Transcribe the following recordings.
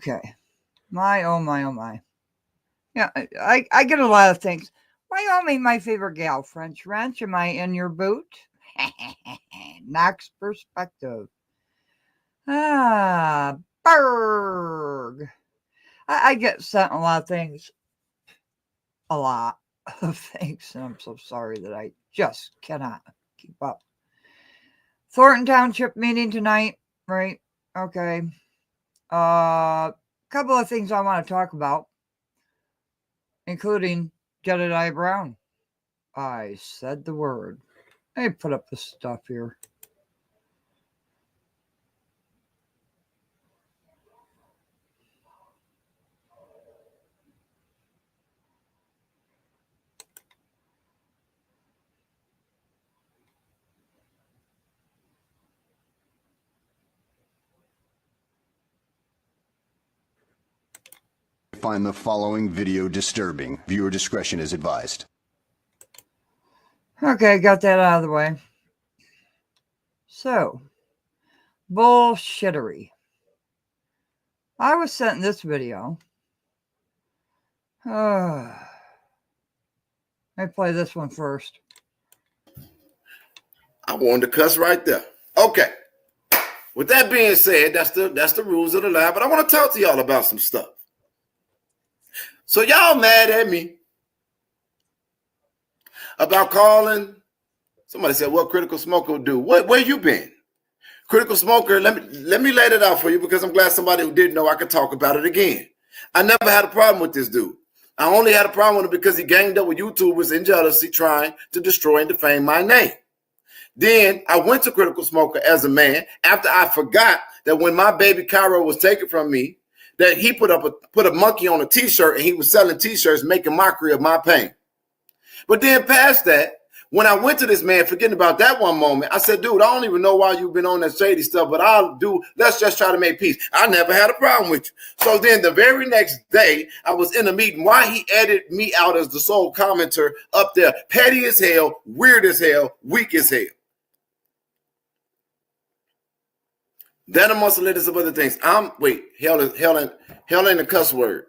Okay. My, oh my, oh my. Yeah, I get a lot of things. Wyoming, my favorite gal. French wrench, am I in your boot? Knox perspective. Ah, Berg. I get sent a lot of things. A lot of things. And I'm so sorry that I just cannot keep up. Thornton Township meeting tonight, right? Okay. Couple of things I want to talk about, including Jedediah Brown. I said the word. Let me put up this stuff here. Find the following video disturbing. Viewer discretion is advised. Okay, got that out of the way. So, bullshittery. I was sent this video. Let me play this one first. I wanted to cuss right there. Okay. With that being said, that's the rules of the lab. But I want to talk to y'all about some stuff. So y'all mad at me about calling. Somebody said, what Critical Smoker would do? Where you been? Critical Smoker, let me lay it out for you because I'm glad somebody who didn't know I could talk about it again. I never had a problem with this dude. I only had a problem with him because he ganged up with YouTubers in jealousy trying to destroy and defame my name. Then I went to Critical Smoker as a man after I forgot that when my baby Cairo was taken from me, that he put a monkey on a T-shirt and he was selling T-shirts making mockery of my pain. But then past that, when I went to this man, forgetting about that one moment, I said, dude, I don't even know why you've been on that shady stuff, but let's just try to make peace. I never had a problem with you. So then the very next day, I was in a meeting. Why he edited me out as the sole commenter up there, petty as hell, weird as hell, weak as hell. Then I must have led to some other things. Hell ain't a cuss word.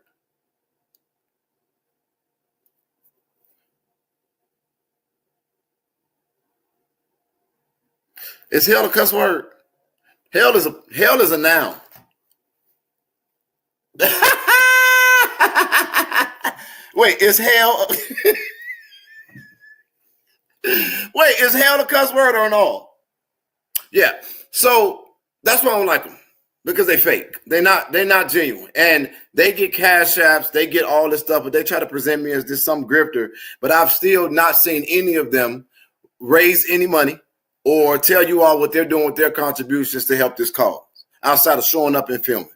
Is hell a cuss word? Hell is a noun. Wait, is hell? Wait, is hell a cuss word or not? Yeah. So that's why I don't like them, because they fake. They're not genuine, and they get cash apps, they get all this stuff, but they try to present me as this some grifter. But I've still not seen any of them raise any money or tell you all what they're doing with their contributions to help this cause outside of showing up and filming.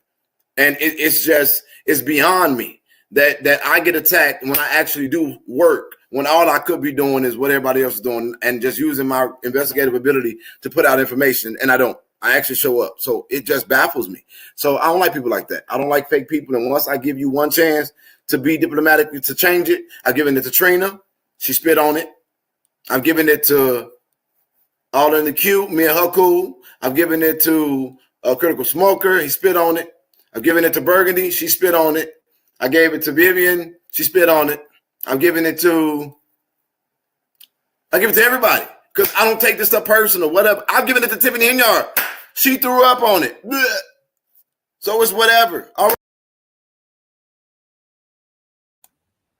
And it's beyond me that I get attacked when I actually do work, when all I could be doing is what everybody else is doing and just using my investigative ability to put out information, and I don't. I actually show up. So it just baffles me. So I don't like people like that. I don't like fake people. And once I give you one chance to be diplomatic, to change it, I've given it to Trina. She spit on it. I've given it to All in the Q, me and her cool. I've given it to Critical Smoker. He spit on it. I've given it to Burgundy. She spit on it. I gave it to Vivian. She spit on it. I give it to everybody because I don't take this stuff personal, whatever. I've given it to Tiffany Hinyard. She threw up on it. Blech. So it's whatever. All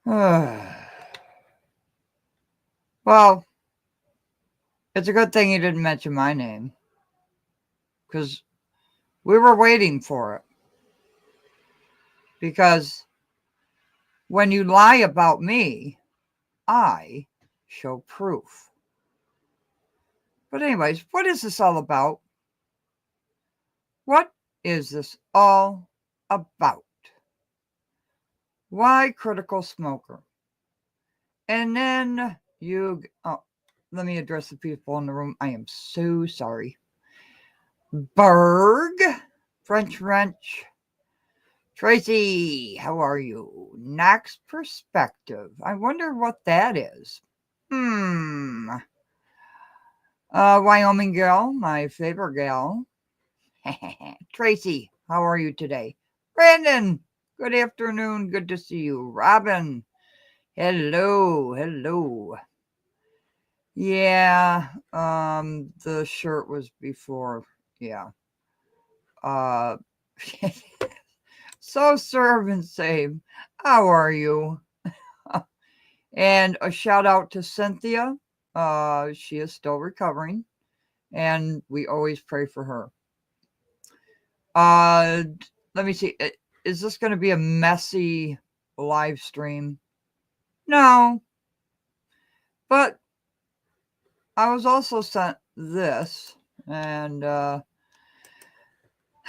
right. Well, it's a good thing you didn't mention my name, because we were waiting for it. Because when you lie about me, I show proof. But anyways, what is this all about? What is this all about? Why Critical Smoker? And then let me address the people in the room. I am so sorry. Berg, French Wrench, Tracy, how are you? Knox perspective. I wonder what that is. Wyoming gal, my favorite gal. Tracy, how are you today? Brandon, good afternoon. Good to see you. Robin, hello, hello. Yeah, the shirt was before. Yeah. So serve and save. How are you? And a shout out to Cynthia. She is still recovering, and we always pray for her. Let me see. Is this going to be a messy live stream? No. But I was also sent this, and let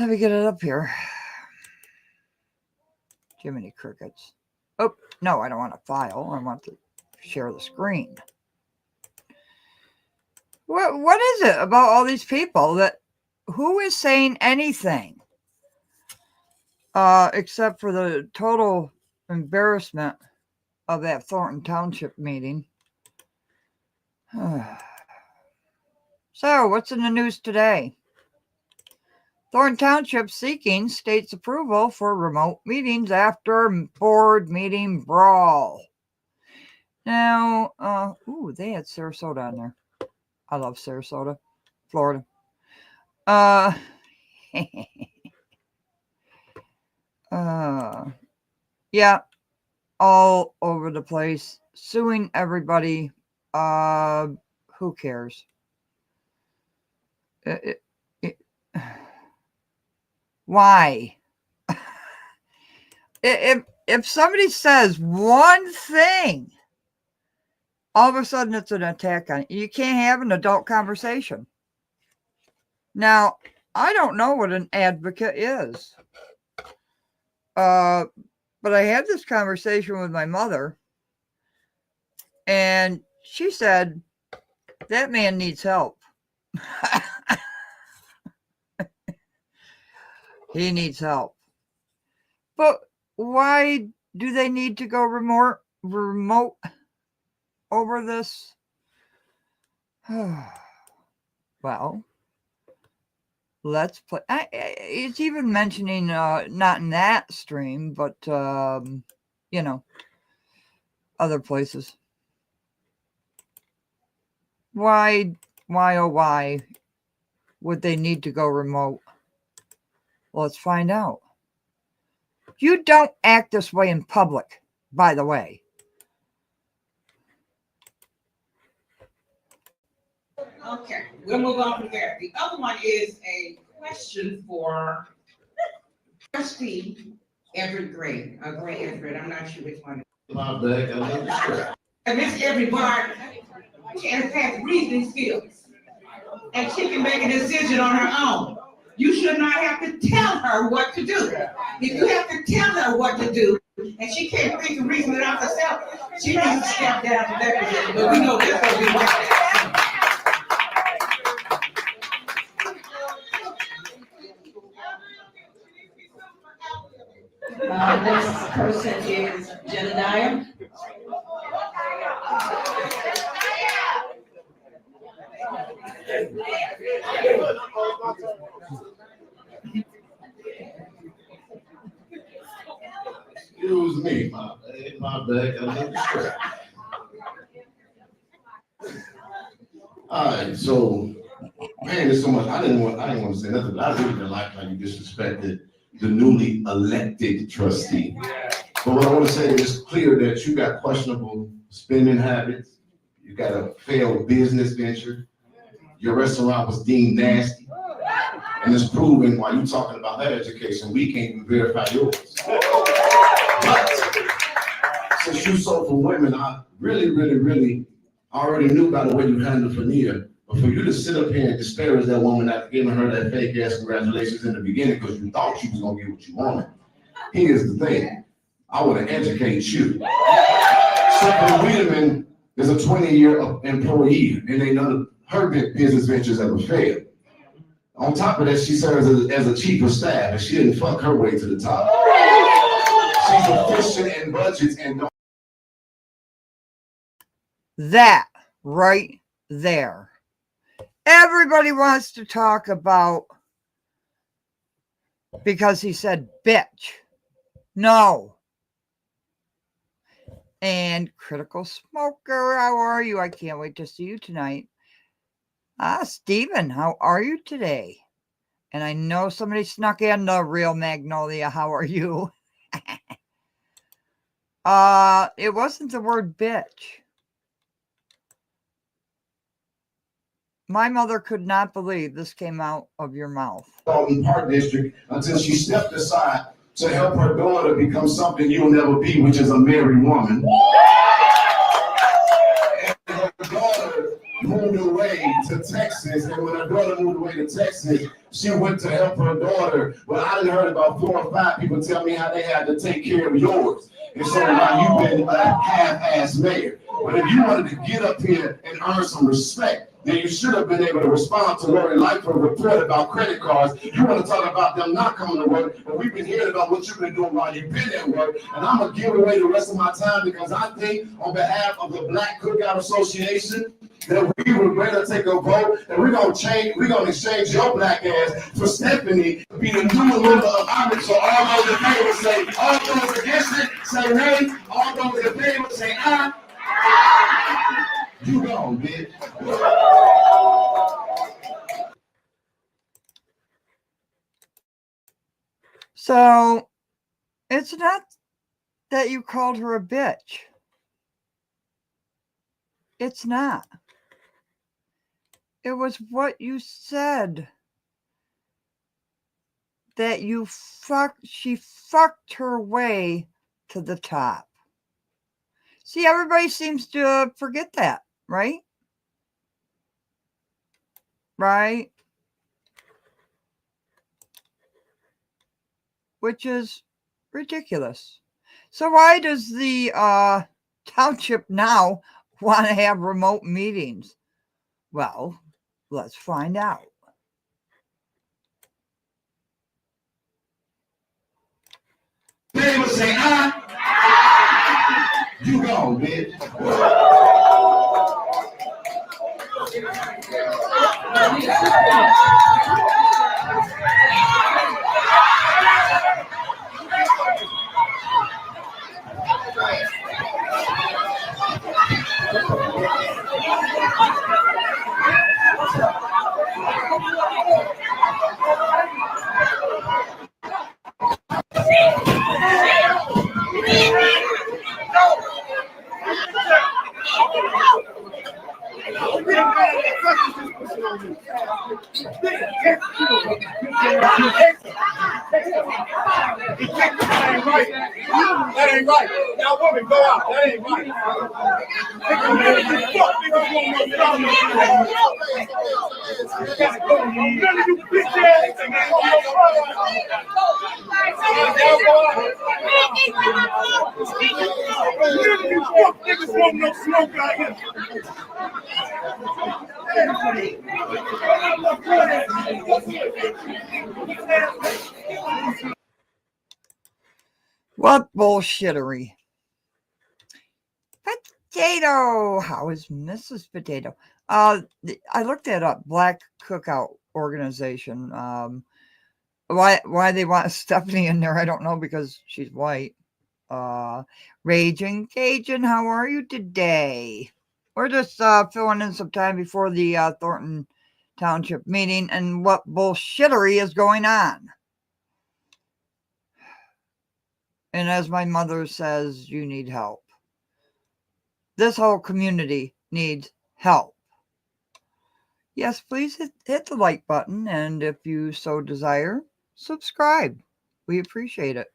me get it up here. Jiminy Crickets. Oh, no, I don't want a file. I want to share the screen. What is it about all these people that who is saying anything? Except for the total embarrassment of that Thornton Township meeting. So, what's in the news today? Thornton Township seeking state's approval for remote meetings after board meeting brawl. Now, they had Sarasota on there. I love Sarasota, Florida. Yeah, all over the place, suing everybody. Who cares? Why? If somebody says one thing, all of a sudden it's an attack on you. You can't have an adult conversation. Now, I don't know what an advocate is. But I had this conversation with my mother, and she said, that man needs help. He needs help. But why do they need to go remote over this? Well, let's play. It's even mentioning, not in that stream, but, other places. Why, oh, why would they need to go remote? Let's find out. You don't act this way in public, by the way. Okay, we'll move on from there. The other one is a question for trustee Everett Gray, Gray Everett, I'm not sure which one. My bad, and Miss Everett Bart has reasoning skills, and she can make a decision on her own. You should not have to tell her what to do. If you have to tell her what to do, and she can't think and reason it out herself, she needs to step down to that position, but we know this will be right. Next person is Jedediah. Excuse me, my bad. All right, so man, there's so much. I didn't want to say nothing, but I really didn't like how you disrespected the newly elected trustee. But what I want to say is clear that you got questionable spending habits, you got a failed business venture, your restaurant was deemed nasty, and it's proven while you talking about that education, we can't even verify yours. But since you sold for women, I really already knew about the way you handled Fania. But for you to sit up here and disparage that woman after giving her that fake ass congratulations in the beginning because you thought she was gonna get what you wanted. Here's the thing. I want to educate you. Stephanie Wiedemann is a 20-year employee, and none of her business ventures ever failed. On top of that, she serves as a chief of staff, and she didn't fuck her way to the top. She's efficient in budgets and don't. That right there. Everybody wants to talk about because he said bitch. No. And Critical Smoker, how are you? I can't wait to see you tonight. Steven, how are you today? And I know somebody snuck in the Real Magnolia. How are you? It wasn't the word bitch. My mother could not believe this came out of your mouth. Thornton Park District until she stepped aside to help her daughter become something you'll never be, which is a married woman. And her daughter moved away to Texas, and when her daughter moved away to Texas, she went to help her daughter. Well, I done heard about 4 or 5 people tell me how they had to take care of yours. And so now you've been a half-ass mayor. But if you wanted to get up here and earn some respect, then you should have been able to respond to Lori Lightfoot's report about credit cards. You want to talk about them not coming to work, but we've been hearing about what you've been doing while you've been at work. And I'm going to give away the rest of my time because I think on behalf of the Black Cookout Association that we would rather take a vote and we're going to exchange your black ass for Stephanie being a new member of Onyx. So all those in favor say, all those against it say nay, all those in favor say aye. You gone, bitch. So it's not that you called her a bitch. It's not. It was what you said. That she fucked her way to the top. See, everybody seems to forget that, right? Right? Which is ridiculous. So why does the township now want to have remote meetings? Well, let's find out. They would say, you gone, bitch. That ain't right. Now, woman, go out. That ain't right. You bitch ass. You fuck niggas want no smoke out here. What bullshittery. Potato. How is Mrs. Potato? I looked that up. Black Cookout Organization. Why they want Stephanie in there, I don't know, because she's white. Raging Cajun, how are you today? We're just filling in some time before the Thornton Township meeting and what bullshittery is going on. And as my mother says, you need help. This whole community needs help. Yes, please hit the like button, and if you so desire, subscribe. We appreciate it.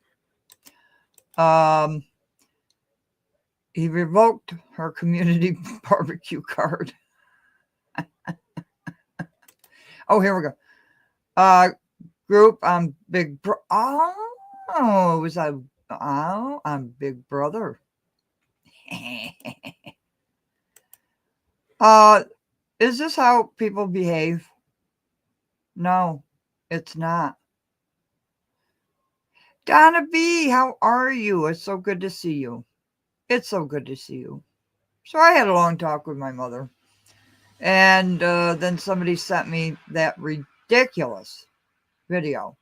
He revoked her community barbecue card. Oh, here we go. Group, I'm Big Bro. Oh, was I? Oh, I'm Big Brother. Is this how people behave? No, it's not. Donna B, how are you? It's so good to see you. It's so good to see you. So I had a long talk with my mother. And then somebody sent me that ridiculous video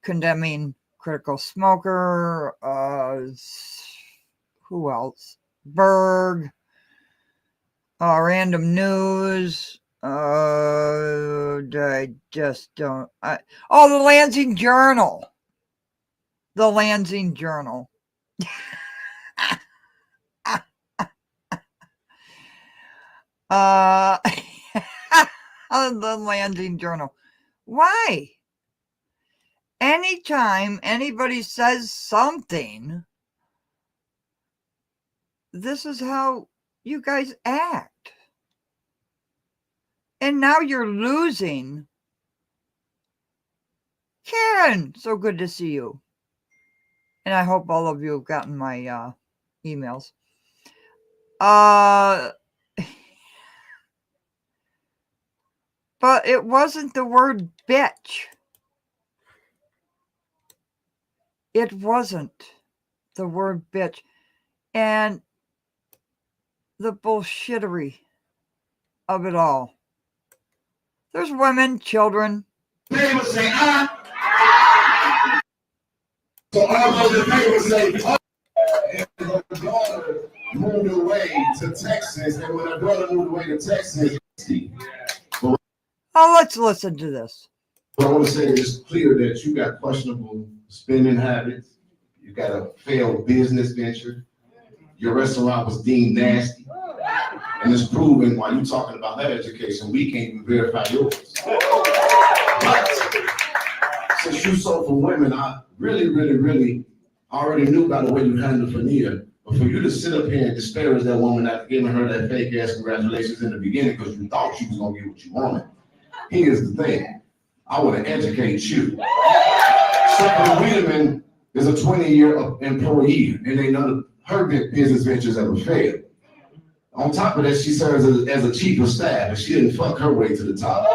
condemning Critical Smoker, who else? Berg, Random News. I just don't. The Lansing Journal. The Lansing Journal. The Lansing Journal. Why? Anytime anybody says something, this is how you guys act. And now you're losing. Karen, so good to see you. And I hope all of you have gotten my emails. But it wasn't the word bitch. It wasn't the word bitch. And the bullshittery of it all. There's women, children. They would say, So all those they would say, and her daughter moved away to Texas, and when her daughter moved away to Texas, Let's listen to this. What I want to say is clear that you got questionable spending habits. You got a failed business venture. Your restaurant was deemed nasty. And it's proven while you're talking about her education, we can't even verify yours. But since you sold for women, I really already knew about the way you handled Fania. But for you to sit up here and disparage that woman after giving her that fake ass congratulations in the beginning because you thought she was going to get what you wanted. Here's the thing. I want to educate you. Stephanie Wiedemann is a 20-year employee, and they know her business ventures ever failed. On top of that, she serves as a chief of staff, and she didn't fuck her way to the top.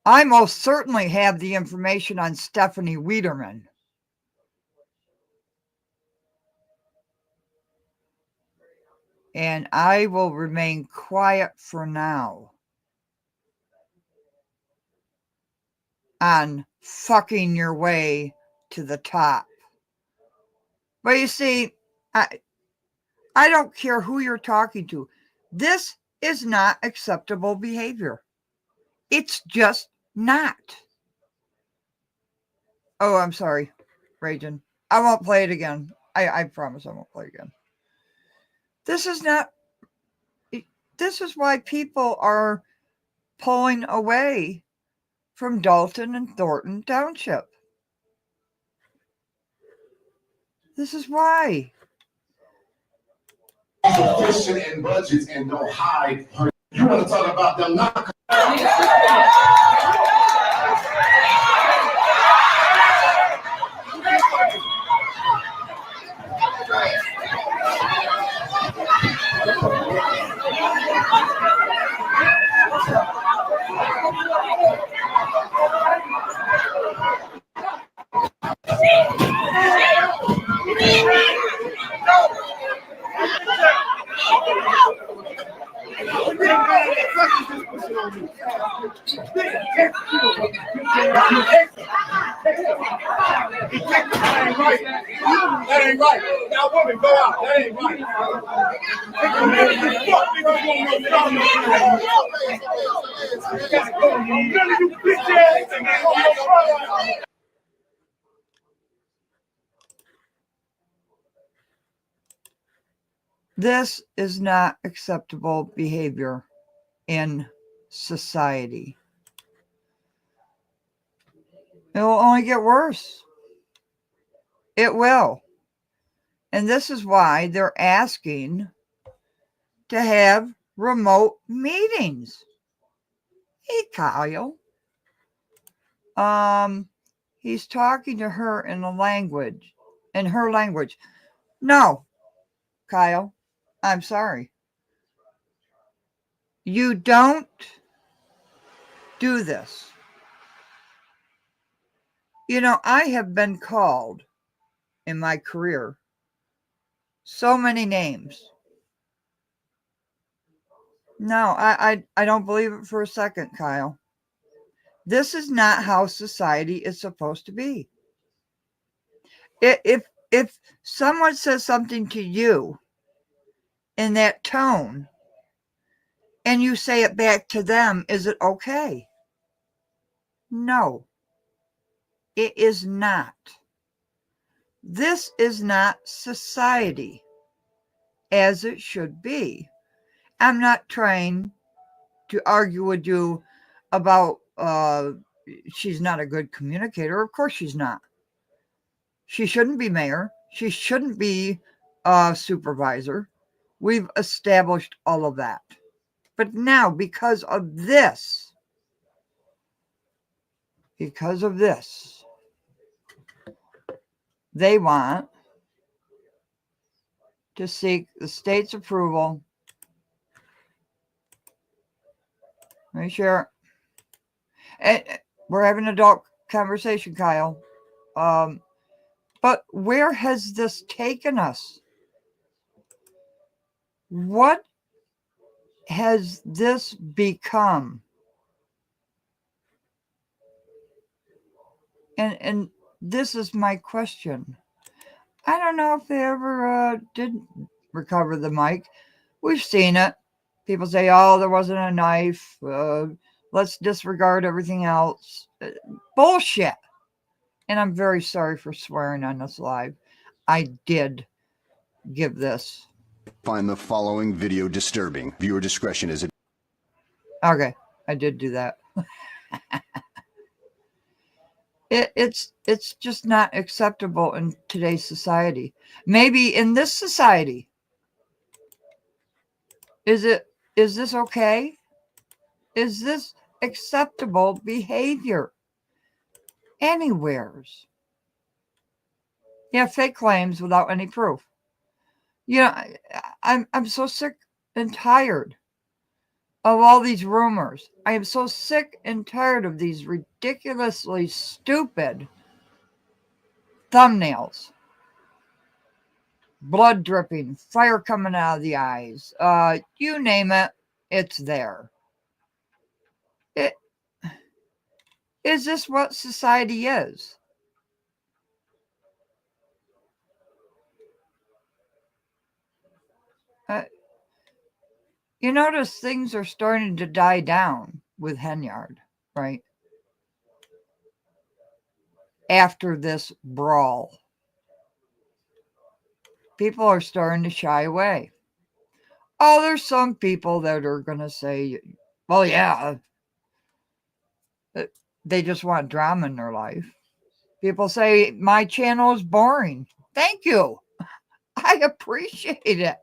I most certainly have the information on Stephanie Wiedemann. And I will remain quiet for now on fucking your way to the top. But you see, I don't care who you're talking to. This is not acceptable behavior. It's just not. Oh, I'm sorry, Ragin. I won't play it again. I promise I won't play it again. This is not. This is why people are pulling away from Dalton and Thornton Township. This is why. Efficient in budgets and don't hide her. You want to talk about them not. That ain't right. Now, woman, go out. That ain't right. This is not acceptable behavior in society. It will only get worse. It will. And this is why they're asking to have remote meetings. Hey, Kyle. He's talking to her in her language. No, Kyle, I'm sorry. You don't do this. You know, I have been called in my career so many names. No, I don't believe it for a second, Kyle. This is not how society is supposed to be. If someone says something to you in that tone and you say it back to them, is it okay? No, it is not. This is not society as it should be. I'm not trying to argue with you about she's not a good communicator. Of course she's not. She shouldn't be mayor. She shouldn't be a supervisor. We've established all of that. But now, because of this, they want to seek the state's approval. Let me share. And we're having an adult conversation, Kyle. But where has this taken us? What has this become? And this is my question. I don't know if they ever did recover the mic. We've seen it. People say, oh, there wasn't a knife. Let's disregard everything else. Bullshit. And I'm very sorry for swearing on this live. I did give this. Find the following video disturbing. Viewer discretion is advised. Okay, I did do that. It's just not acceptable in today's society. Maybe in this society. Is this okay? Is this acceptable behavior? Anywheres. Yeah, fake claims without any proof. You know, I'm so sick and tired of all these rumors. I am so sick and tired of these ridiculously stupid thumbnails. Blood dripping, fire coming out of the eyes. You name it, it's there. Is this what society is? You notice things are starting to die down with Henyard, right? After this brawl, people are starting to shy away. Oh, there's some people that are going to say, well, yeah, they just want drama in their life. People say, my channel is boring. Thank you. I appreciate it.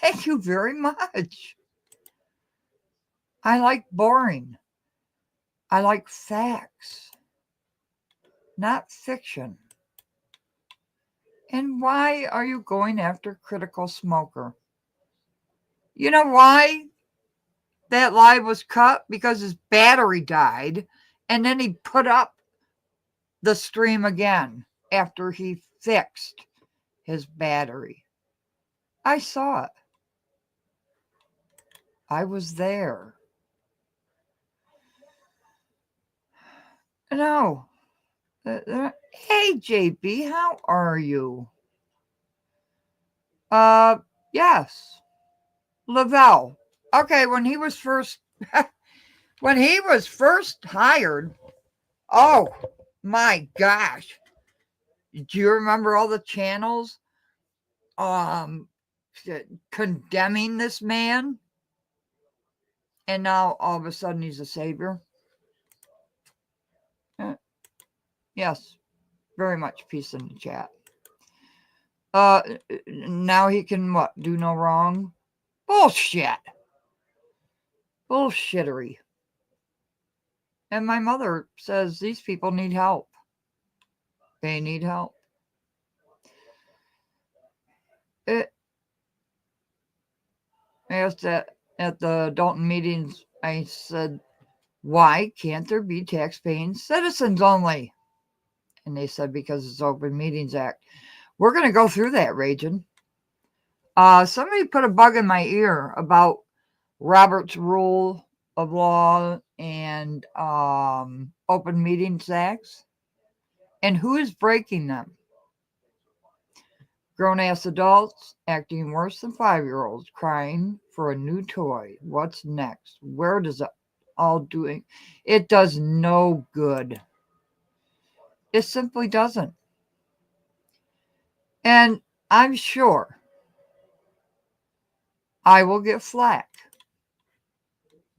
Thank you very much. I like boring. I like facts, not fiction. And why are you going after Critical Smoker? You know why that live was cut? Because his battery died, and then he put up the stream again after he fixed his battery. I saw it. I was there. No. Hey, JB, how are you? Yes. Lavelle. Okay, when he was first hired, oh my gosh. Do you remember all the channels condemning this man? And now all of a sudden he's a savior. Yes, very much peace in the chat. Now he can what? Do no wrong? Bullshit. Bullshittery. And my mother says these people need help. They need help. I asked at the Dalton meetings, I said, why can't there be tax-paying citizens only? And they said, because it's Open Meetings Act. We're going to go through that, Ragin. Somebody put a bug in my ear about Robert's Rule of Law and Open Meetings Acts. And who is breaking them? Grown-ass adults acting worse than 5-year-olds crying for a new toy. What's next? Where does it all doing? It does no good. It simply doesn't. And I'm sure I will get flack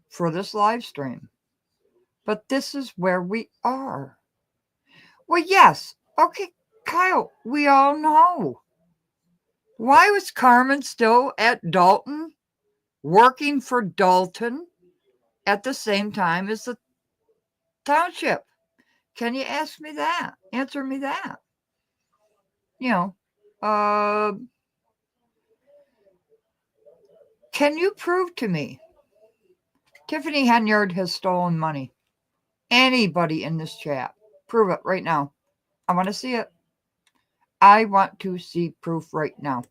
for this live stream. But this is where we are. Well, yes. Okay, Kyle, we all know. Why was Carmen still at Dalton, working for Dalton at the same time as the township? Can you ask me that? Answer me that. Can you prove to me Tiffany Henyard has stolen money? Anybody in this chat, prove it right now. I want to see it. I want to see proof right now.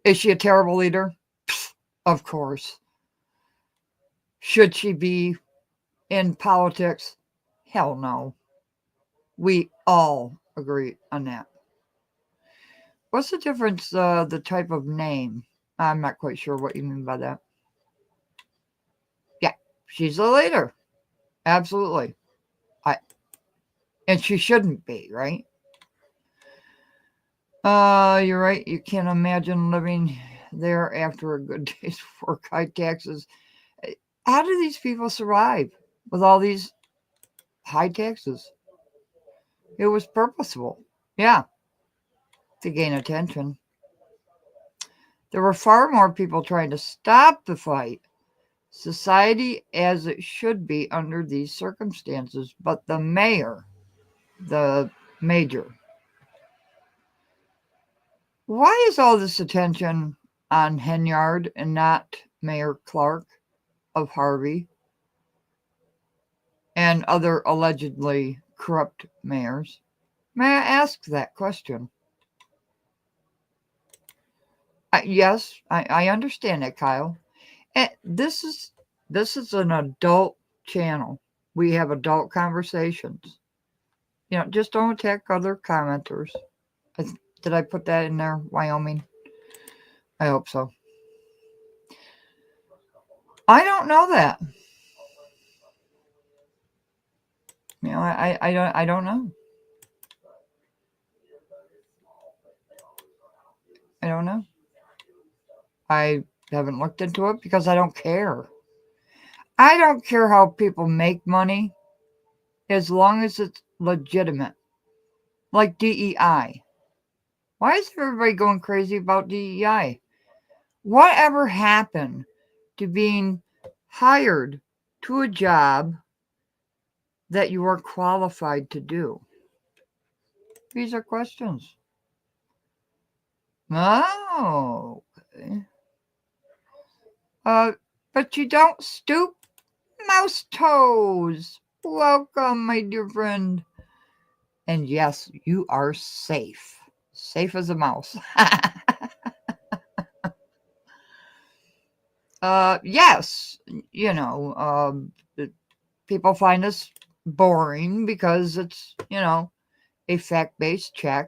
Is she a terrible leader? Pfft, of course. Should she be in politics? Hell no. We all agree on that. What's the difference, the type of name? I'm not quite sure what you mean by that. Yeah, she's a leader. Absolutely. And she shouldn't be, right? You're right. You can't imagine living there after a good day's work, high taxes. How do these people survive with all these high taxes? It was purposeful. Yeah. To gain attention. There were far more people trying to stop the fight. Society as it should be under these circumstances. But the mayor, the major. Why is all this attention on Henyard and not Mayor Clark of Harvey and other allegedly corrupt mayors? May I ask that question? Yes, I understand that, Kyle. And this is an adult channel. We have adult conversations. Just don't attack other commenters. Did I put that in there, Wyoming? I hope so. I don't know that. I don't know. I don't know. I haven't looked into it because I don't care. I don't care how people make money as long as it's legitimate. Like DEI. Why is everybody going crazy about DEI? Whatever happened to being hired to a job that you are qualified to do? These are questions. Oh, okay. But you don't stoop. Mouse toes. Welcome, my dear friend. And yes, you are safe. Safe as a mouse. Yes, people find this boring because it's, a fact-based channel.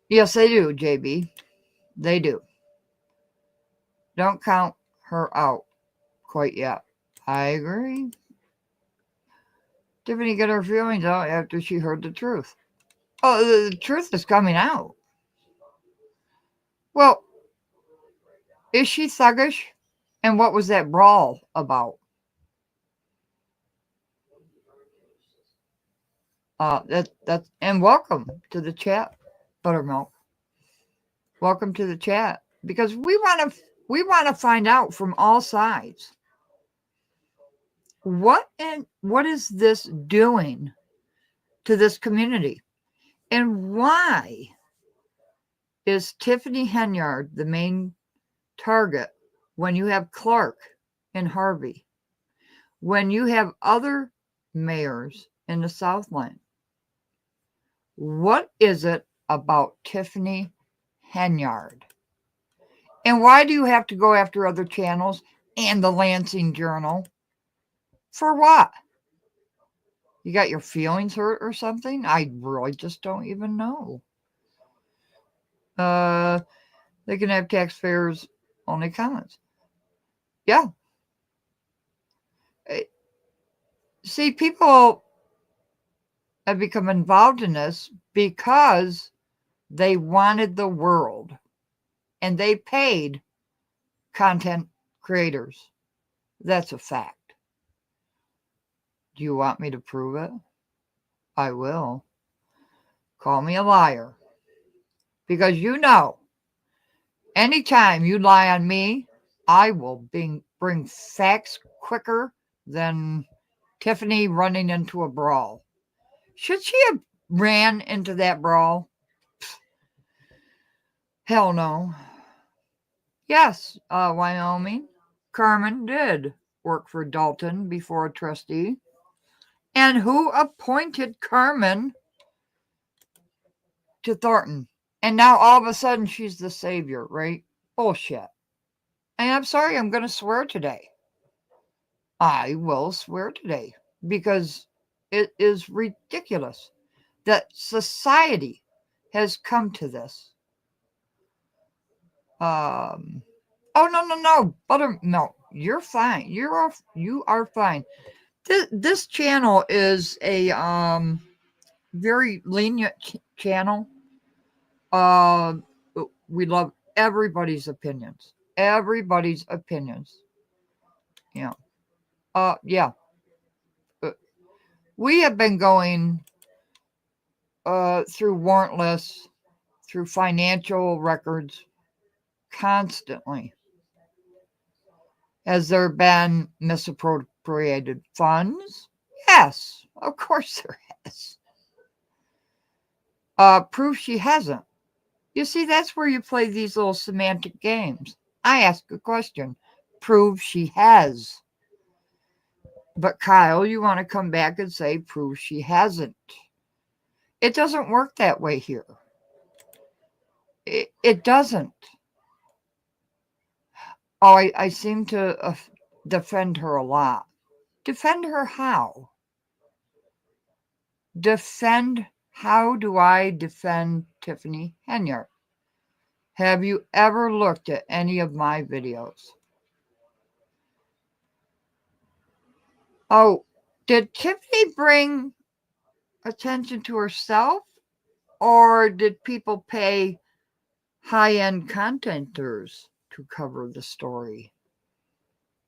Yes, they do, JB. They do. Don't count her out quite yet. I agree. Tiffany got her feelings out after she heard the truth. Oh, the truth is coming out. Well, is she thuggish? And what was that brawl about? And welcome to the chat, Buttermilk. Welcome to the chat, because we want to find out from all sides. What is this doing to this community? And why is Tiffany Henyard the main target when you have Clark and Harvey? When you have other mayors in the Southland? What is it about Tiffany Henyard. And why do you have to go after other channels and the Lansing Journal? For what? You got your feelings hurt or something? I really just don't even know. They can have taxpayers only comments. Yeah. See, people have become involved in this because they wanted the world and they paid content creators. That's a fact. Do you want me to prove it? I will. Call me a liar. Because you know, anytime you lie on me, I will bring facts quicker than Tiffany running into a brawl. Should she have ran into that brawl? Hell no. Yes, Wyoming. Carmen did work for Dalton before a trustee. And who appointed Carmen to Thornton? And now all of a sudden she's the savior, right? Bullshit. And I'm sorry, I'm going to swear today. I will swear today because it is ridiculous that society has come to this. Oh, no. Buttermilk, you're fine. You are fine. This channel is a very lenient channel. We love everybody's opinions. Everybody's opinions. Yeah. Yeah. We have been going through warrantless, through financial records constantly. Has there been misappropriated funds? Yes, of course there has. Proof she hasn't. You see, that's where you play these little semantic games. I ask a question. Prove she has. But Kyle, you want to come back and say, prove she hasn't. It doesn't work that way here. It doesn't. Oh, I seem to defend her a lot. Defend her how? How do I defend Tiffany Henyard? Have you ever looked at any of my videos? Oh, did Tiffany bring attention to herself, or did people pay high-end contenters to cover the story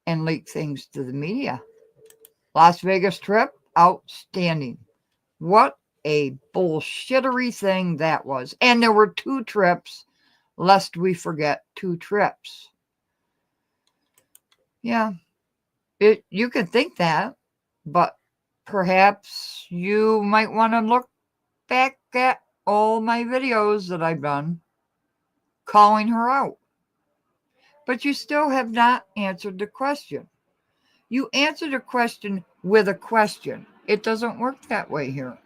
and leak things to the media? Las Vegas trip, outstanding. What a bullshittery thing that was. And there were 2 trips, lest we forget 2 trips. Yeah, you can think that, but perhaps you might want to look back at all my videos that I've done calling her out. But you still have not answered the question. You answered a question with a question. It doesn't work that way here.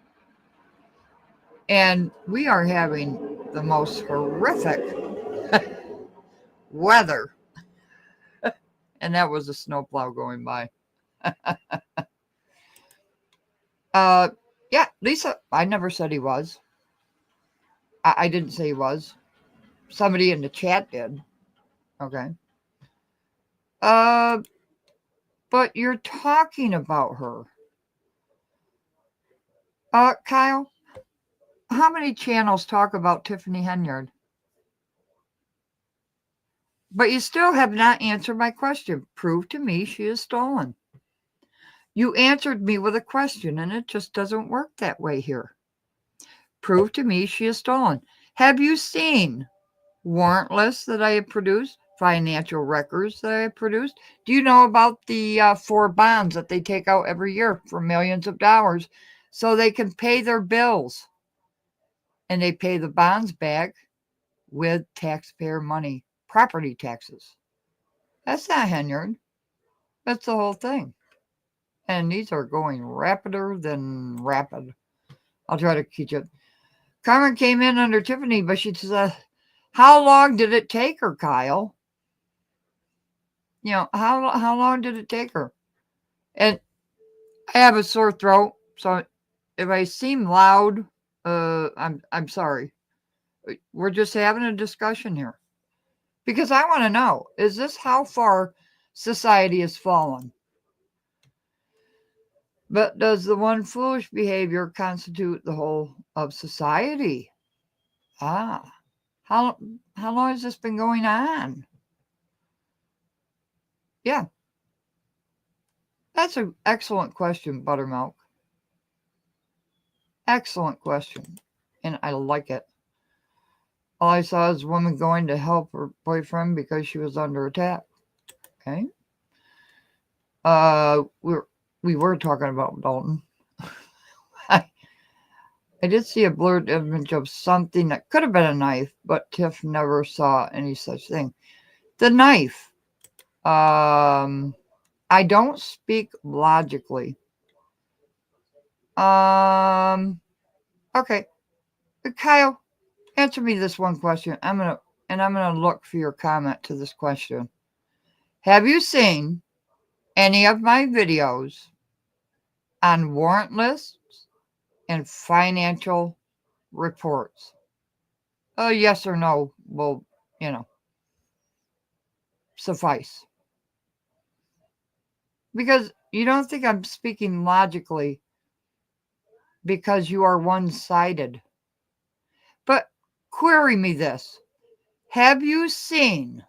And we are having the most horrific weather. And that was a snowplow going by. Yeah, Lisa, I never said he was. I didn't say he was. Somebody in the chat did. Okay. But you're talking about her. Kyle, how many channels talk about Tiffany Henyard? But you still have not answered my question. Prove to me she is stolen. You answered me with a question, and it just doesn't work that way here. Prove to me she is stolen. Have you seen warrantless that I have produced? Financial records that I have produced? Do you know about the 4 bonds that they take out every year for millions of dollars so they can pay their bills? And they pay the bonds back with taxpayer money, property taxes. That's not Henyard. That's the whole thing. And these are going rapider than rapid. I'll try to keep it. Carmen came in under Tiffany, but she said, how long did it take her, Kyle? You know, how long did it take her? And I have a sore throat, so if I seem loud, I'm sorry. We're just having a discussion here. Because I want to know, is this how far society has fallen? But does the one foolish behavior constitute the whole of society? How long has this been going on? Yeah. That's an excellent question, Buttermilk. Excellent question. And I like it. All I saw is a woman going to help her boyfriend because she was under attack. Okay. We were talking about Dalton. I did see a blurred image of something that could have been a knife, but Tiff never saw any such thing. The knife. I don't speak logically. Okay. Kyle, answer me this one question. I'm gonna look for your comment to this question. Have you seen any of my videos on warrant lists and financial reports? Yes or no will, suffice. Because you don't think I'm speaking logically because you are one-sided. But query me this. Have you seen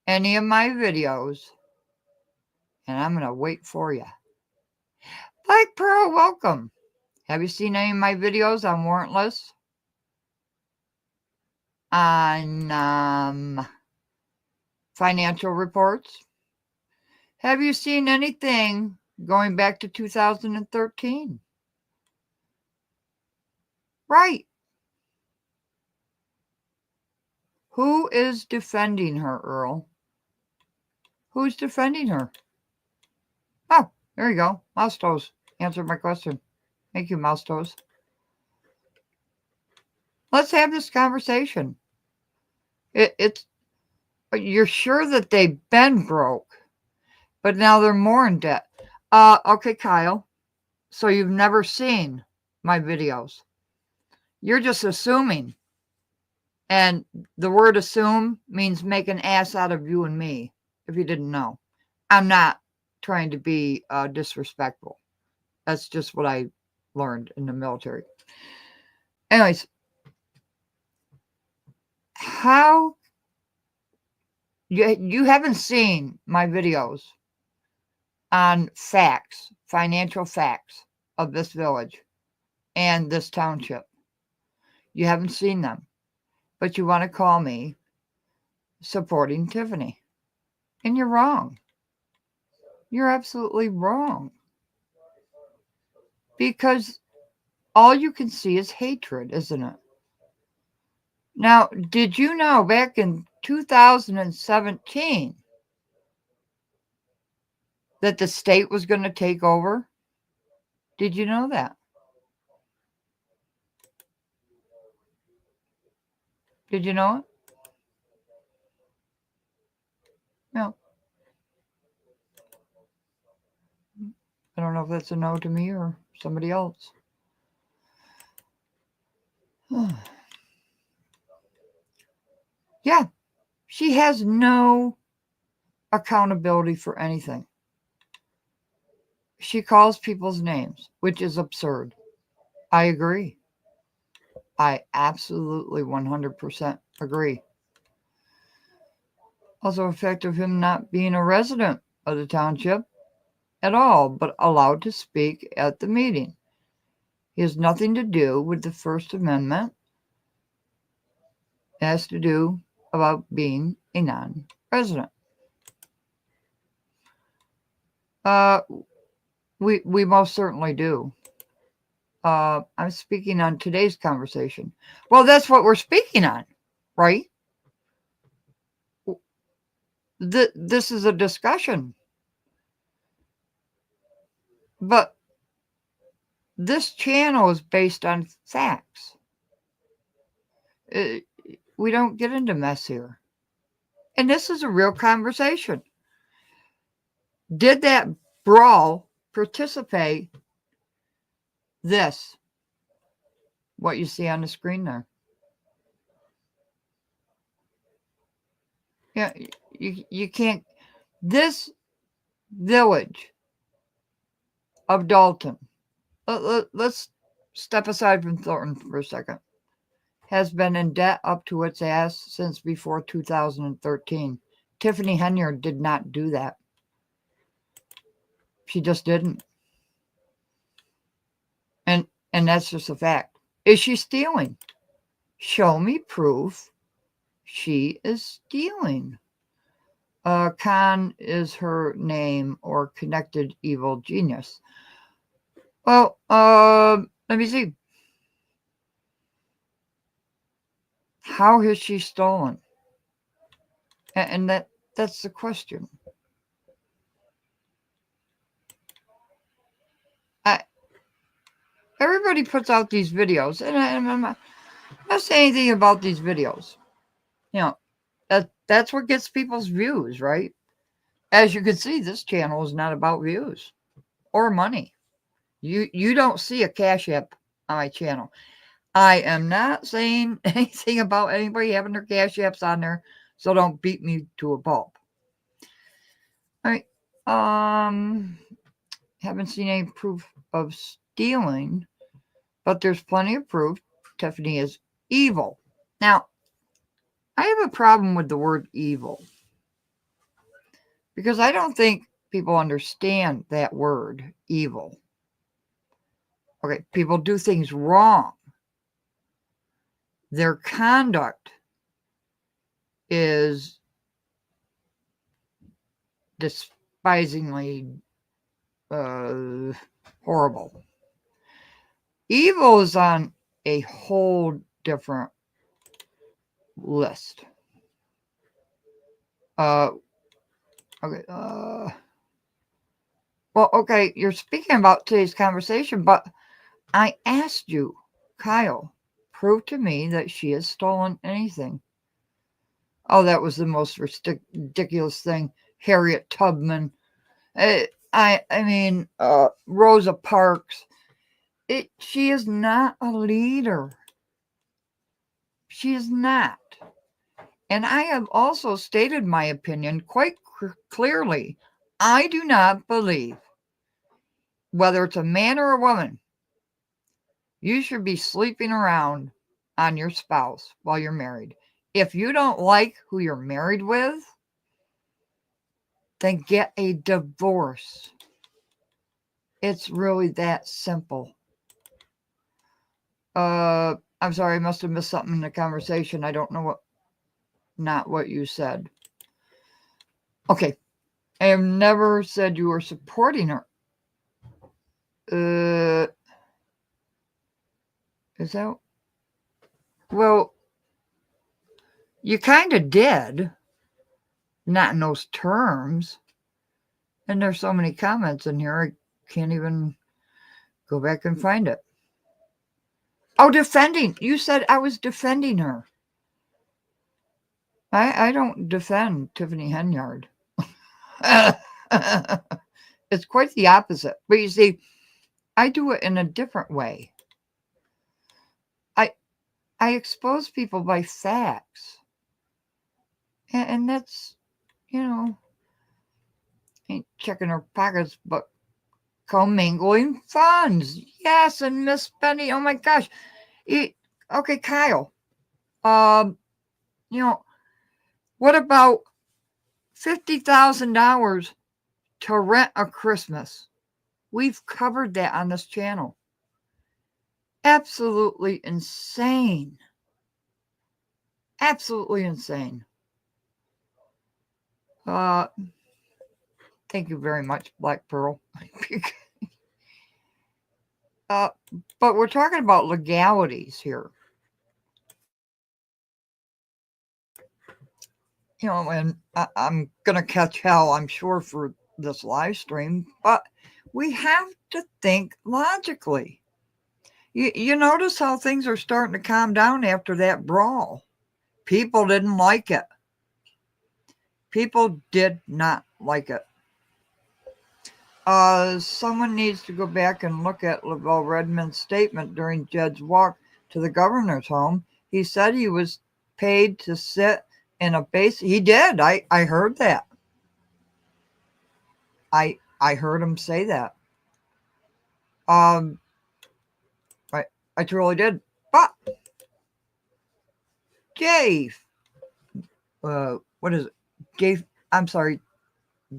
any of my videos? And I'm going to wait for you. Black Pearl, welcome. Have you seen any of my videos on warrant lists? On financial reports? Have you seen anything going back to 2013? Right. Who is defending her, Earl? Who's defending her? Oh, there you go. Mouse Toes answered my question. Thank you, Mouse Toes. Let's have this conversation. You're sure that they've been broke, but now they're more in debt. Okay, Kyle. So you've never seen my videos. You're just assuming. And the word assume means make an ass out of you and me, if you didn't know. I'm not trying to be disrespectful. That's just what I learned in the military. Anyways, how you haven't seen my videos on facts, financial facts of this village and this township. You haven't seen them, but you want to call me supporting Tiffany. And you're wrong. You're absolutely wrong. Because all you can see is hatred, isn't it? Now, did you know back in 2017 that the state was going to take over? Did you know that? Did you know it? No. I don't know if that's a no to me or somebody else. Yeah, she has no accountability for anything. She calls people's names, which is absurd. I agree. I absolutely 100% agree. Also, the fact of him not being a resident of the township at all, but allowed to speak at the meeting. He has nothing to do with the First Amendment. It has to do about being a non-resident. We most certainly do. I'm speaking on today's conversation. Well, that's what we're speaking on, right? This is a discussion. But this channel is based on facts. We don't get into mess here. And this is a real conversation. Did that brawl participate this? What you see on the screen there. Yeah, you can't. This village of Dalton, let's step aside from Thornton for a second, has been in debt up to its ass since before 2013. Tiffany Henyard did not do that. She just didn't. And that's just a fact. Is she stealing? Show me proof she is stealing. Khan is her name, or connected evil genius. Well, let me see. How has she stolen? And that's the question. Everybody puts out these videos, and I'm not saying anything about these videos. You know, that's what gets people's views, right? As you can see, this channel is not about views or money. You don't see a Cash App on my channel. I am not saying anything about anybody having their Cash Apps on there, so don't beat me to a pulp. All right. Haven't seen any proof of stealing, but there's plenty of proof Tiffany is evil. Now, I have a problem with the word evil because I don't think people understand that word, evil. Okay, people do things wrong. Their conduct is despisingly horrible. Evil is on a whole different list. Okay. Well, okay, you're speaking about today's conversation, but I asked you, Kyle, prove to me that she has stolen anything. Oh, that was the most ridiculous thing. Harriet Tubman. I mean, Rosa Parks. She is not a leader. She is not. And I have also stated my opinion quite clearly. I do not believe, whether it's a man or a woman, you should be sleeping around on your spouse while you're married. If you don't like who you're married with, then get a divorce. It's really that simple. I'm sorry, I must have missed something in the conversation. I don't know not what you said. Okay. I have never said you were supporting her. Is that? Well, you kind of did. Not in those terms. And there's so many comments in here, I can't even go back and find it. Oh, defending. You said I was defending her. I don't defend Tiffany Henyard. It's quite the opposite. But you see, I do it in a different way. I expose people by facts. And that's, ain't checking her pockets, but commingling funds. Yes, and Miss Benny, oh my gosh. Okay, Kyle. What about $50,000 to rent a Christmas? We've covered that on this channel. Absolutely insane. Absolutely insane. Thank you very much, Black Pearl. But we're talking about legalities here. And I'm going to catch hell, I'm sure, for this live stream, but we have to think logically. You notice how things are starting to calm down after that brawl. People didn't like it. People did not like it. Someone needs to go back and look at Lavelle Redmond's statement during Jed's walk to the governor's home. He said he was paid to sit in a base. He did. I heard that. I heard him say that. I truly did. But Jay, what is it? I'm sorry,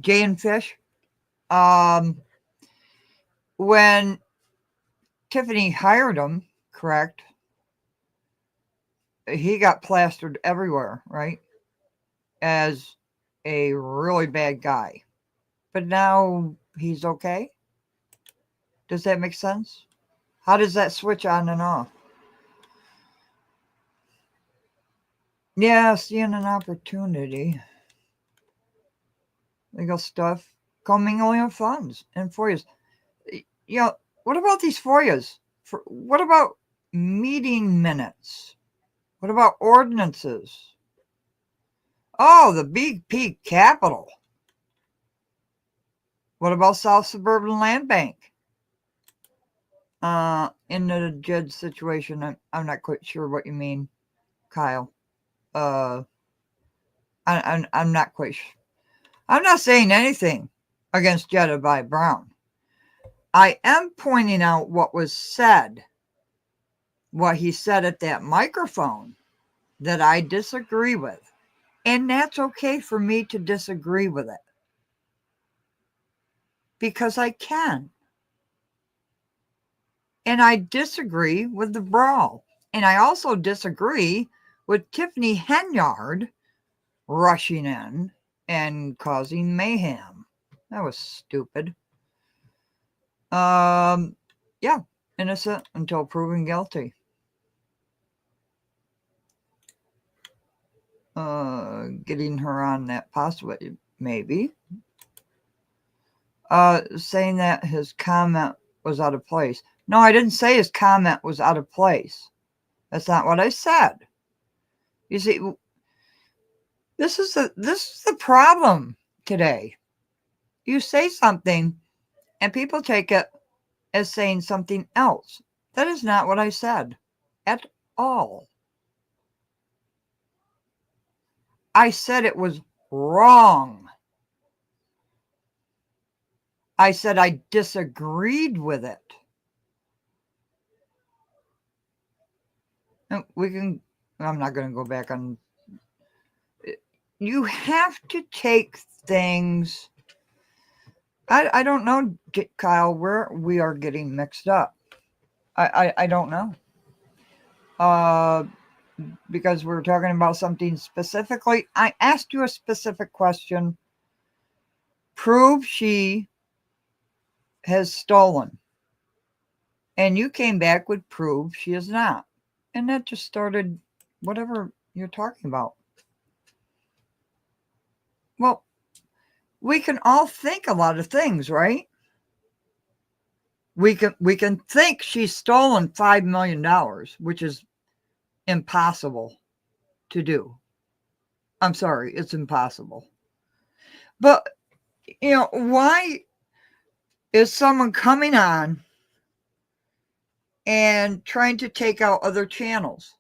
Jay and Fish. When Tiffany hired him, correct? He got plastered everywhere, right? As a really bad guy. But now he's okay? Does that make sense? How does that switch on and off? Yeah, seeing an opportunity. Legal stuff. Commingling of funds and FOIAs. You know, what about these FOIAs? What about meeting minutes? What about ordinances? Oh, the BP capital. What about South Suburban Land Bank? In the Jed situation, I'm not quite sure what you mean, Kyle. I'm not quite sure. I'm not saying anything against Jedediah Brown. I am pointing out what was said, what he said at that microphone that I disagree with. And that's okay for me to disagree with it. Because I can. And I disagree with the brawl. And I also disagree with Tiffany Henyard rushing in and causing mayhem. That was stupid. Yeah, innocent until proven guilty. Getting her on that possibly, maybe. Saying that his comment was out of place. No, I didn't say his comment was out of place. That's not what I said. You see, this is the problem today. You say something and people take it as saying something else. That is not what I said at all. I said it was wrong. I said I disagreed with it. And I'm not going to go back on. You have to take things. I don't know, Kyle, where we are getting mixed up. I don't know. Because we're talking about something specifically. I asked you a specific question. Prove she has stolen. And you came back with prove she is not. And that just started whatever you're talking about. Well, we can all think a lot of things, right? We can think she's stolen $5 million, which is impossible to do. I'm sorry, it's impossible. But, why is someone coming on and trying to take out other channels?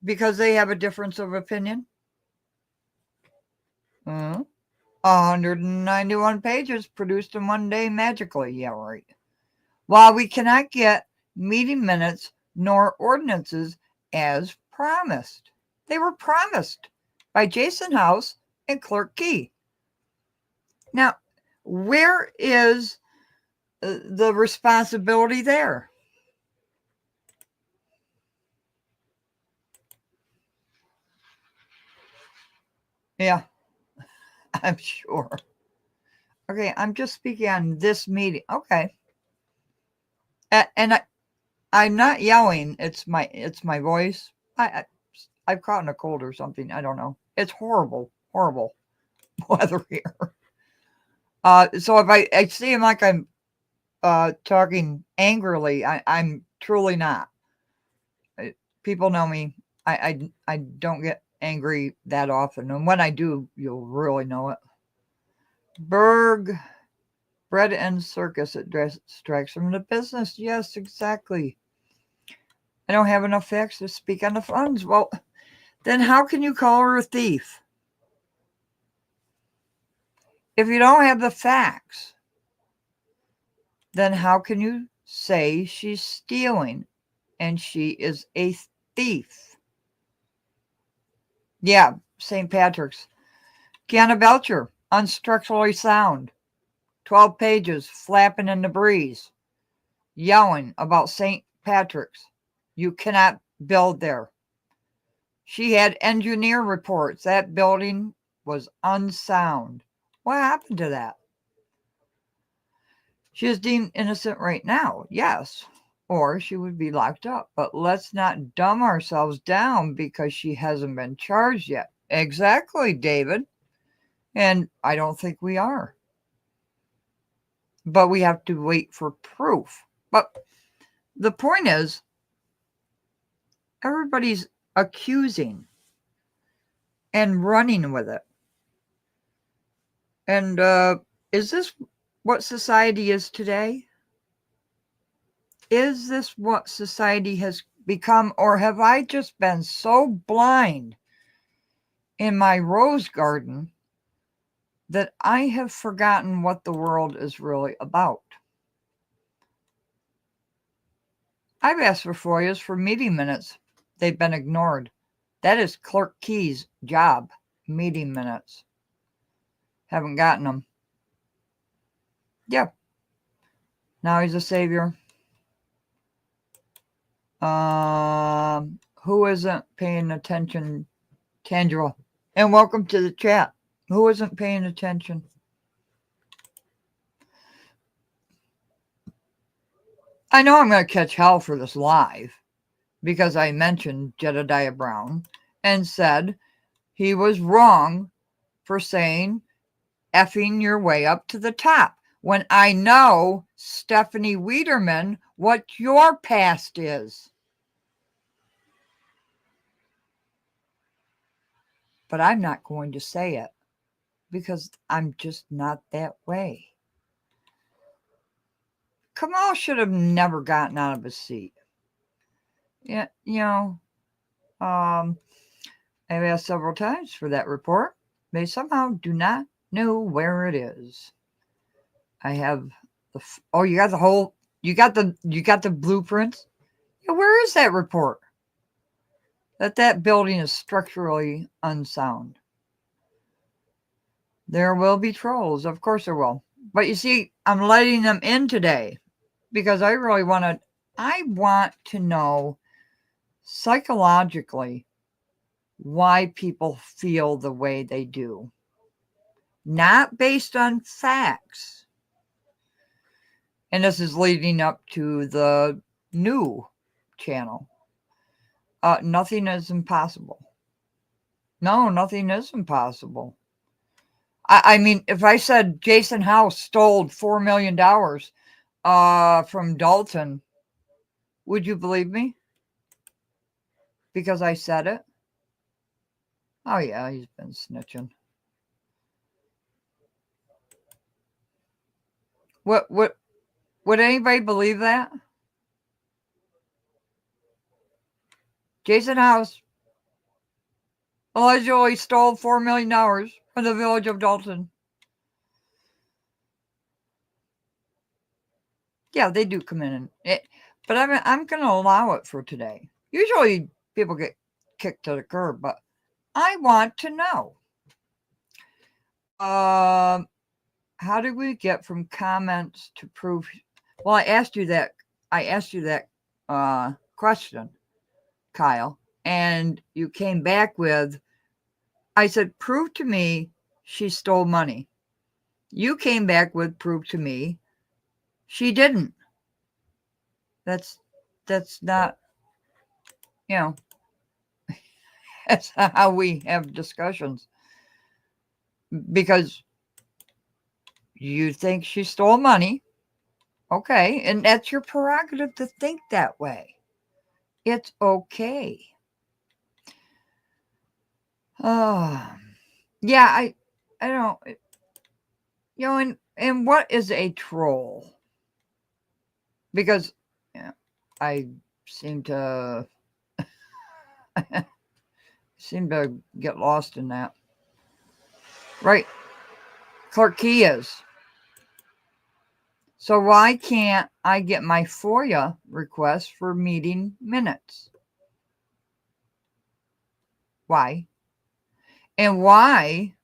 Because they have a difference of opinion? 191 pages produced in one day magically. Yeah, right. While we cannot get meeting minutes nor ordinances as promised. They were promised by Jason House and Clerk Key. Now, where is the responsibility there? Yeah, I'm sure. Okay, I'm just speaking on this meeting. Okay. And I'm not yelling. It's my voice. I've caught a cold or something. I don't know. It's horrible weather here. So if I seem like I'm talking angrily, I'm truly not. People know me. I don't get angry that often. And when I do, you'll really know it. Berg, bread and circus, it distracts from the business. Yes, exactly. I don't have enough facts to speak on the funds. Well, then how can you call her a thief? If you don't have the facts, then how can you say she's stealing and she is a thief? Yeah, St. Patrick's. Kiana Belcher, unstructurally sound. 12 pages, flapping in the breeze, yelling about St. Patrick's. You cannot build there. She had engineer reports. That building was unsound. What happened to that? She is deemed innocent right now, yes, or she would be locked up. But let's not dumb ourselves down because she hasn't been charged yet. Exactly, David. And I don't think we are. But we have to wait for proof. But the point is, everybody's accusing and running with it. And is this what society is today? Is this what society has become? Or have I just been so blind in my rose garden that I have forgotten what the world is really about? I've asked for FOIAs for meeting minutes. They've been ignored. That is Clerk Key's job, meeting minutes. Haven't gotten them. Yep. Now he's a savior. Who isn't paying attention? Tangible. And welcome to the chat. Who isn't paying attention? I know I'm going to catch hell for this live because I mentioned Jedediah Brown and said he was wrong for saying effing your way up to the top when I know, Stephanie Wiederman, what your past is. But I'm not going to say it because I'm just not that way. Kamal should have never gotten out of his seat. Yeah, I've asked several times for that report. They somehow do not know where it is. I have the you got the whole you got the blueprints. Yeah, where is that report? That building is structurally unsound. There will be trolls, of course there will. But you see, I'm letting them in today because I really want to know psychologically why people feel the way they do. Not based on facts. And this is leading up to the new channel. Nothing is impossible. No, nothing is impossible. I mean, if I said Jason House stole $4 million from Dalton, would you believe me? Because I said it? Oh, yeah, he's been snitching. What would anybody believe that? Jason House allegedly stole $4 million from the village of Dalton. Yeah, they do come in, but I'm going to allow it for today. Usually people get kicked to the curb, but I want to know. How did we get from comments to proof? Well, I asked you that question, Kyle, and you came back with, I said, prove to me she stole money. You came back with, prove to me she didn't. That's not, that's not how we have discussions. Because you think she stole money, Okay. And that's your prerogative to think that way. It's okay. Oh, yeah. I don't, and what is a troll? Because I seem to get lost in that. Right. Clark Key is. So why can't I get my FOIA request for meeting minutes? Why? And why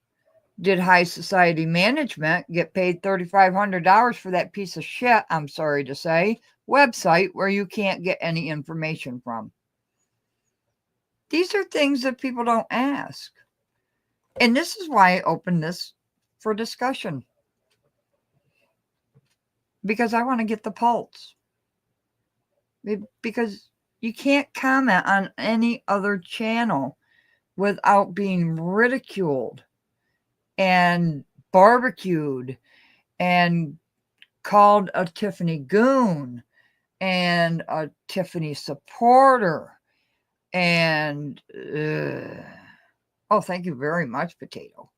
did High Society Management get paid $3,500 for that piece of shit, I'm sorry to say, website where you can't get any information from? These are things that people don't ask. And this is why I opened this for discussion. Because I want to get the pulse. Because you can't comment on any other channel without being ridiculed and barbecued and called a Tiffany goon and a Tiffany supporter. And oh, thank you very much, Potato.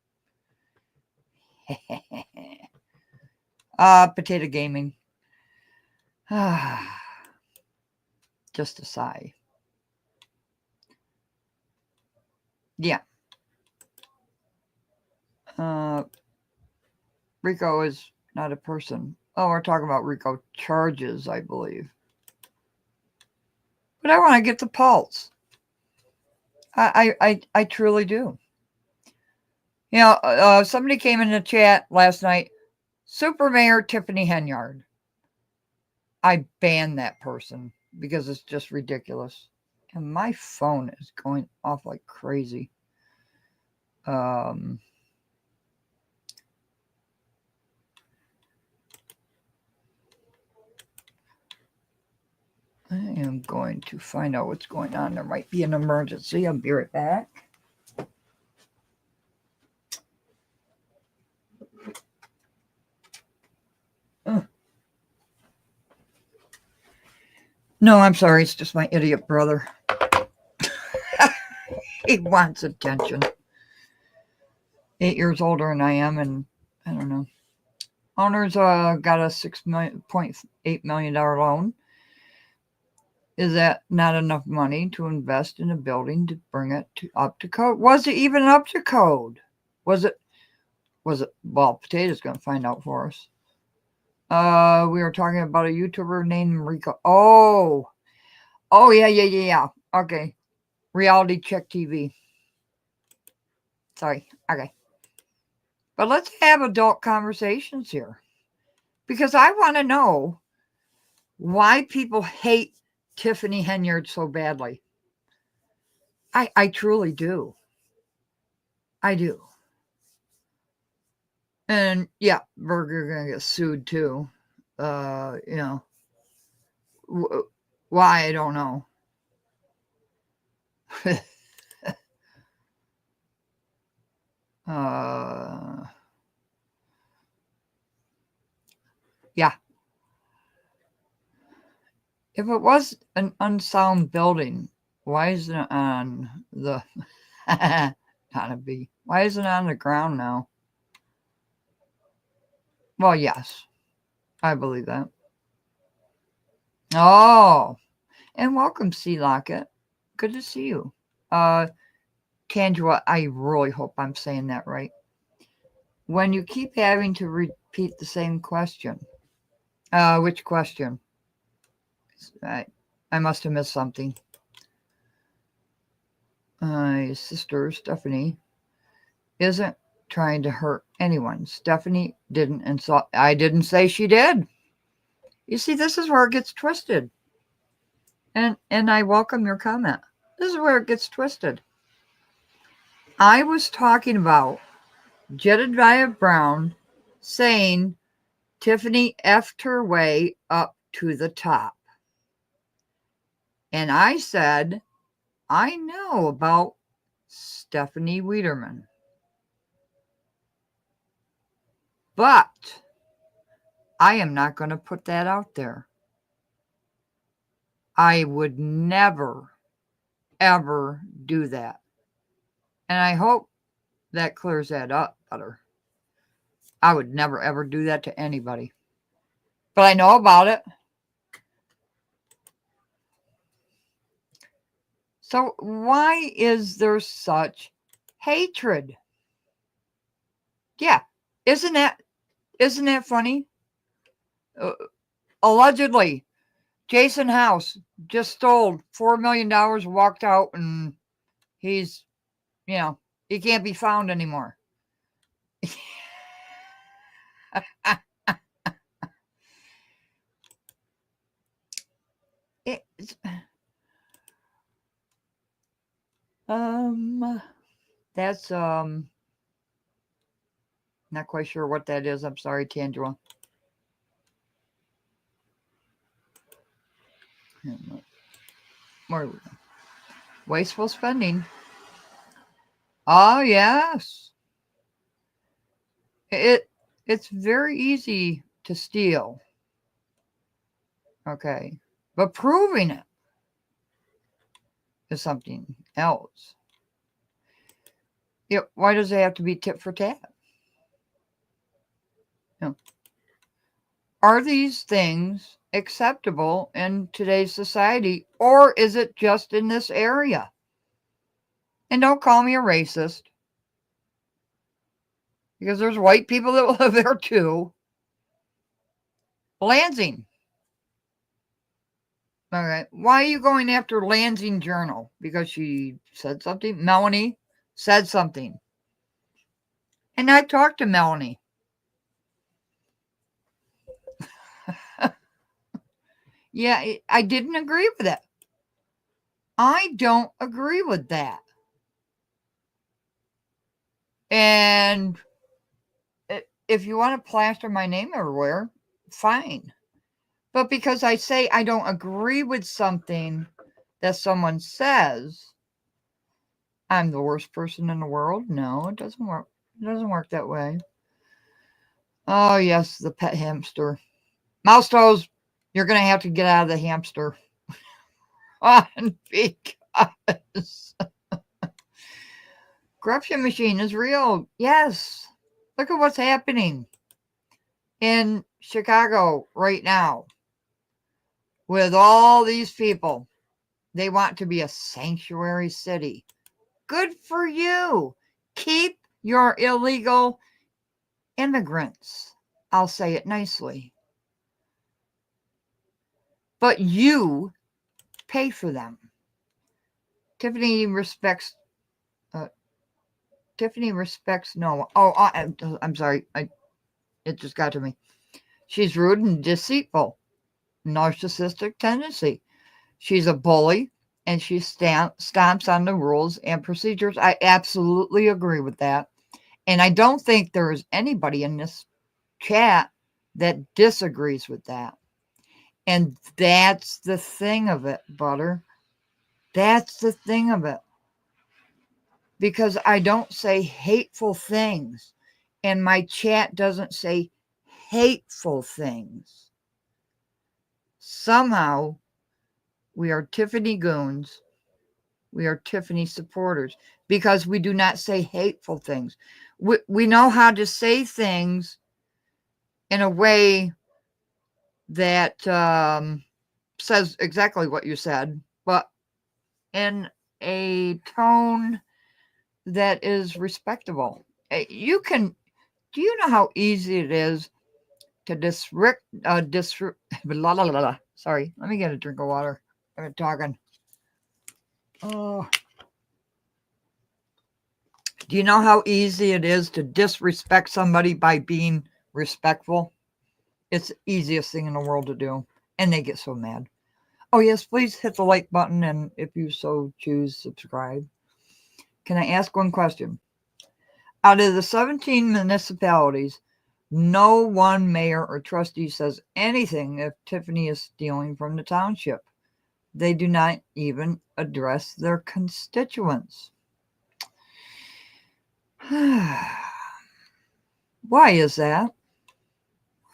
Potato Gaming. Just a sigh. Yeah. Rico is not a person. Oh, we're talking about Rico charges, I believe. But I want to get the pulse. I truly do. Somebody came in the chat last night. Super Mayor Tiffany Henyard. I banned that person because it's just ridiculous. And my phone is going off like crazy. I am going to find out what's going on. There might be an emergency. I'll be right back. No, I'm sorry. It's just my idiot brother. He wants attention. 8 years older than I am, and I don't know. Owners got a $6.8 million loan. Is that not enough money to invest in a building to bring it up to code? Was it even up to code? Was it? Well, Potato's going to find out for us. We were talking about a YouTuber named Rico. Oh, yeah. Okay. Reality Check TV. Sorry. Okay. But let's have adult conversations here. Because I want to know why people hate Tiffany Henyard so badly. I truly do. I do. And yeah, Burger going to get sued too. Why, I don't know. Yeah. If it was an unsound building, why isn't it on the why isn't it on the ground now? Well, yes. I believe that. Oh, and welcome, C Locket. Good to see you. Tangela, I really hope I'm saying that right. When you keep having to repeat the same question, which question? I must have missed something. My sister, Stephanie, isn't trying to hurt anyone. Stephanie didn't insult. I didn't say she did. You see, this is where it gets twisted. And I welcome your comment. This is where it gets twisted. I was talking about Jedediah Brown saying Tiffany effed her way up to the top. And I said, I know about Stephanie Wiederman. But I am not going to put that out there. I would never, ever do that. And I hope that clears that up better. I would never, ever do that to anybody. But I know about it. So why is there such hatred? Yeah, isn't that funny? Allegedly, Jason House just stole $4 million, walked out, and he's, he can't be found anymore. It's, that's not quite sure what that is. I'm sorry, Tangela. More wasteful spending. Oh yes, it's very easy to steal. Okay, but proving it is something else. Yeah, why does it have to be tit for tat? Are these things acceptable in today's society, or is it just in this area? And don't call me a racist, because there's white people that live there too. Lansing. All right. Why are you going after Lansing Journal? Because she said something? Melanie said something. And I talked to Melanie. Yeah, I didn't agree with it. I don't agree with that. And if you want to plaster my name everywhere, fine. But because I say I don't agree with something that someone says, I'm the worst person in the world? No, it doesn't work. It doesn't work that way. Oh, yes, the pet hamster. Mouse toes, you're going to have to get out of the hamster. Because corruption machine is real. Yes. Look at what's happening in Chicago right now with all these people. They want to be a sanctuary city. Good for you. Keep your illegal immigrants. I'll say it nicely. But you pay for them. Tiffany respects no. Oh, I'm sorry. It just got to me. She's rude and deceitful. Narcissistic tendency. She's a bully, and she stomps on the rules and procedures. I absolutely agree with that. And I don't think there is anybody in this chat that disagrees with that. And that's the thing of it, Butter. That's the thing of it. Because I don't say hateful things. And my chat doesn't say hateful things. Somehow, we are Tiffany goons. We are Tiffany supporters. Because we do not say hateful things. We know how to say things in a way that says exactly what you said, but in a tone that is respectable. Do you know how easy it is to sorry, let me get a drink of water. I've been talking. Oh. Do you know how easy it is to disrespect somebody by being respectful? It's the easiest thing in the world to do. And they get so mad. Oh, yes, please hit the like button. And if you so choose, subscribe. Can I ask one question? Out of the 17 municipalities, no one mayor or trustee says anything if Tiffany is stealing from the township. They do not even address their constituents. Why is that?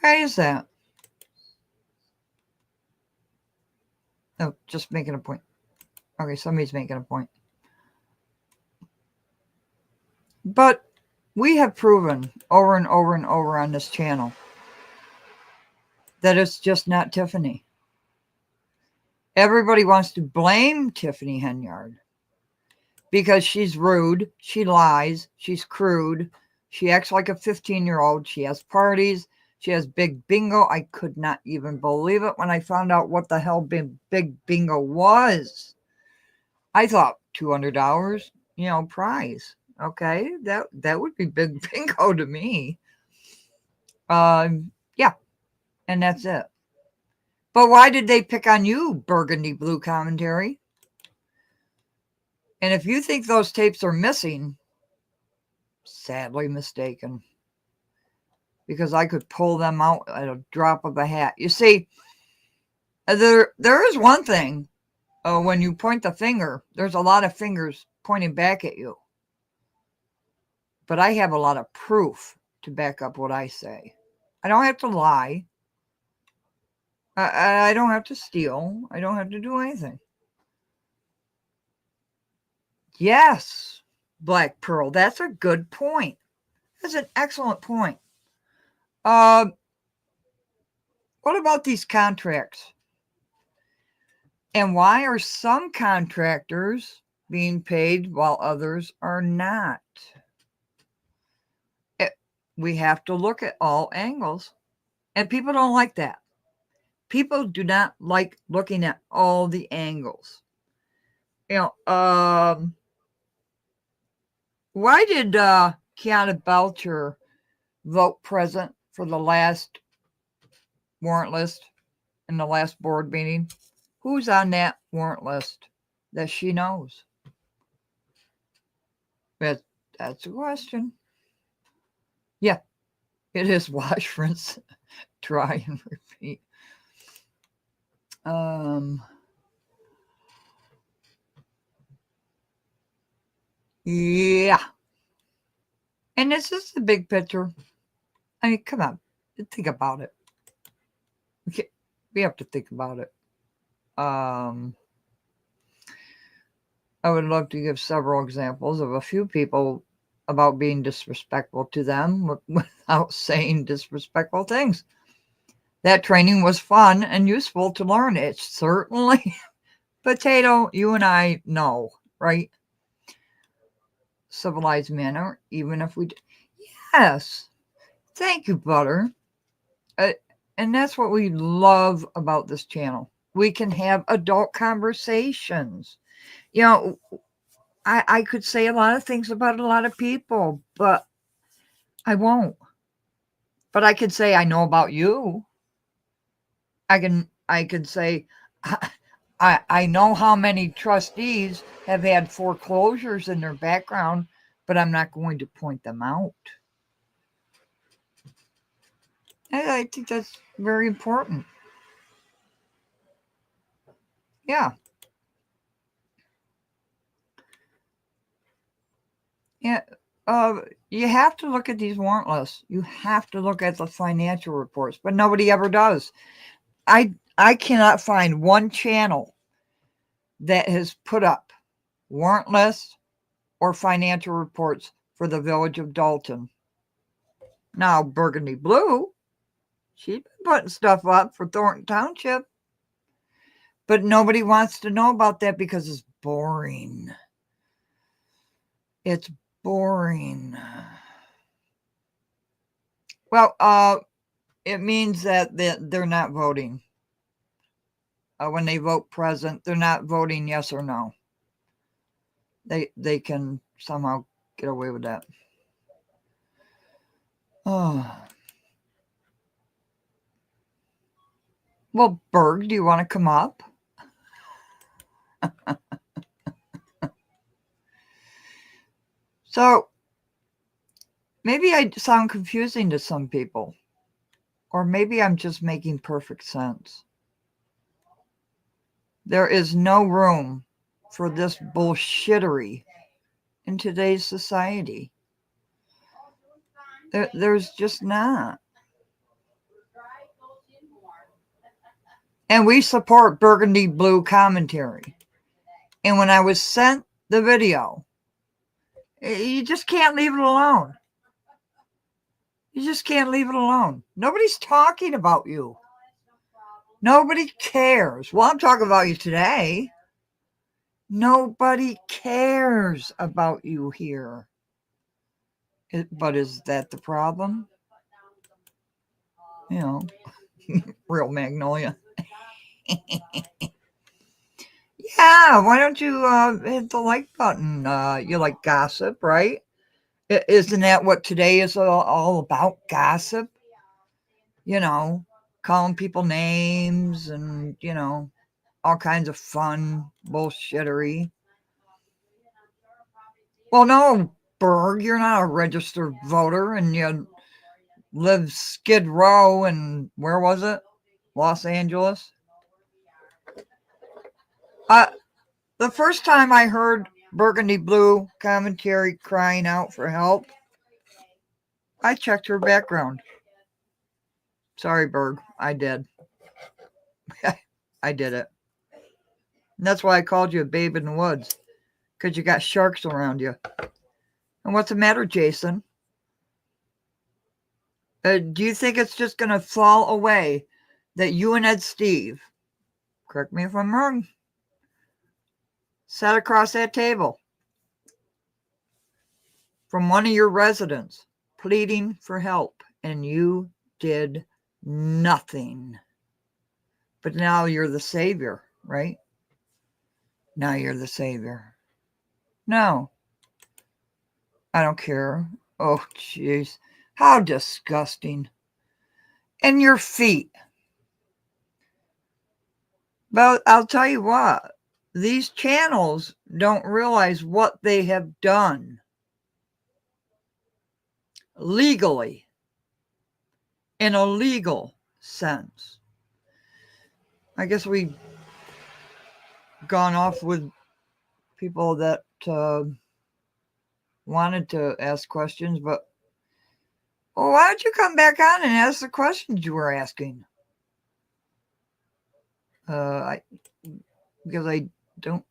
Why is that? No, just making a point. Okay, somebody's making a point. But we have proven over and over and over on this channel that it's just not Tiffany. Everybody wants to blame Tiffany Henyard because she's rude, she lies, she's crude, she acts like a 15-year-old, she has parties, she has big bingo. I could not even believe it when I found out what the hell big bingo was. I thought $200, prize. Okay, that would be big bingo to me. Yeah, and that's it. But why did they pick on you, Burgundy Blue Commentary? And if you think those tapes are missing, sadly mistaken. Because I could pull them out at a drop of a hat. You see, there is one thing. When you point the finger, there's a lot of fingers pointing back at you. But I have a lot of proof to back up what I say. I don't have to lie. I don't have to steal. I don't have to do anything. Yes, Black Pearl, that's a good point. That's an excellent point. What about these contracts? And why are some contractors being paid while others are not? We have to look at all angles. And people don't like that. People do not like looking at all the angles. Why did Kiana Belcher vote present for the last warrant list in the last board meeting? Who's on that warrant list that she knows? That's a question. Yeah, it is wash, rinse, dry, and repeat. Yeah. And this is the big picture. I mean, come on. Think about it. We have to think about it. I would love to give several examples of a few people about being disrespectful to them without saying disrespectful things. That training was fun and useful to learn. It's certainly potato, you and I know, right? Civilized manner, even if we... Yes. Thank you, Butter. And that's what we love about this channel. We can have adult conversations. I could say a lot of things about a lot of people, but I won't. But I could say I know about you. I can say I know how many trustees have had foreclosures in their background, but I'm not going to point them out. I think that's very important. Yeah. Yeah. You have to look at these warrant lists. You have to look at the financial reports, but nobody ever does. I cannot find one channel that has put up warrant lists or financial reports for the village of Dalton. Now, Burgundy Blue, she's been putting stuff up for Thornton Township, but nobody wants to know about that because it's boring. It's boring. Well, it means that they're not voting. When they vote present, they're not voting yes or no. They can somehow get away with that. Oh. Well, Berg, do you want to come up? So, maybe I sound confusing to some people. Or maybe I'm just making perfect sense. There is no room for this bullshittery in today's society. There's just not. And we support burgundy blue commentary. And when I was sent the video, you just can't leave it alone. You just can't leave it alone. Nobody's talking about you. Nobody cares. Well, I'm talking about you today. Nobody cares about you here. But is that the problem? You know, real Magnolia. Yeah, why don't you hit the like button? You like gossip, right? Isn't that what today is all about? Gossip? You know, calling people names and, you know, all kinds of fun bullshittery. Well, no, Berg, you're not a registered voter and you live Skid Row and where was it? Los Angeles. The first time I heard burgundy blue commentary crying out for help, I checked her background. Sorry, Berg, I did. I did it. And that's why I called you a babe in the woods, because you got sharks around you. And what's the matter, Jason? Do you think it's just going to fall away that you and Ed Steve, correct me if I'm wrong, sat across that table from one of your residents pleading for help and you did nothing? But now you're the savior, right? Now you're the savior. No, I don't care. Oh, jeez. How disgusting. And your feet. But I'll tell you what, these channels don't realize what they have done legally, in a legal sense. I guess we've gone off with people that wanted to ask questions, but well, why don't you come back on and ask the questions you were asking? Because I don't.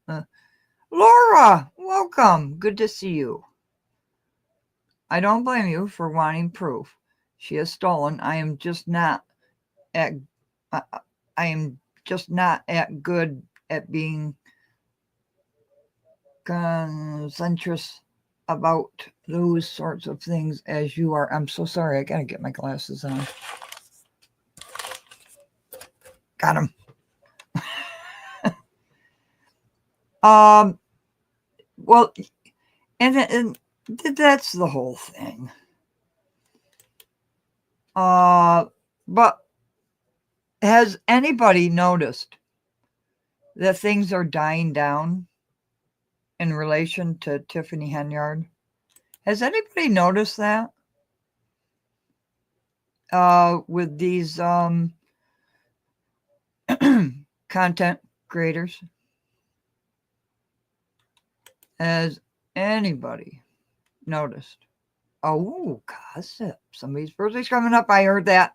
Laura, welcome. Good to see you. I don't blame you for wanting proof. She has stolen. I am just not at good at being concentrous about those sorts of things as you are. I'm so sorry. I gotta get my glasses on. Got them. Well, and that's the whole thing. But has anybody noticed that things are dying down in relation to Tiffany Henyard? Has anybody noticed that? With these content creators? Has anybody noticed? Oh, gossip. Somebody's birthday's coming up. I heard that.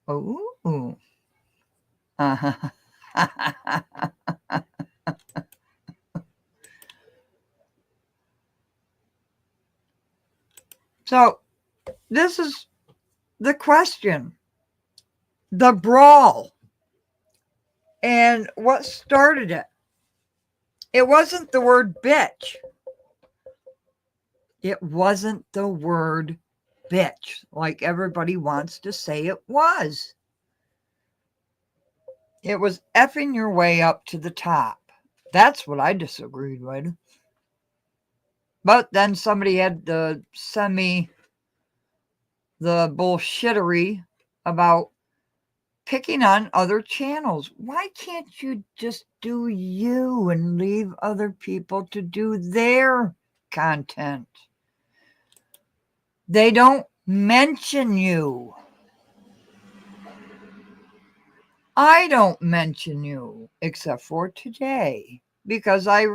Oh. So, this is the question. The brawl. And what started it? It wasn't the word bitch. It wasn't the word bitch like everybody wants to say it was. It was effing your way up to the top. That's what I disagreed with. But then somebody had to send me the bullshittery about picking on other channels. Why can't you just do you and leave other people to do their content? They don't mention you. I don't mention you except for today because I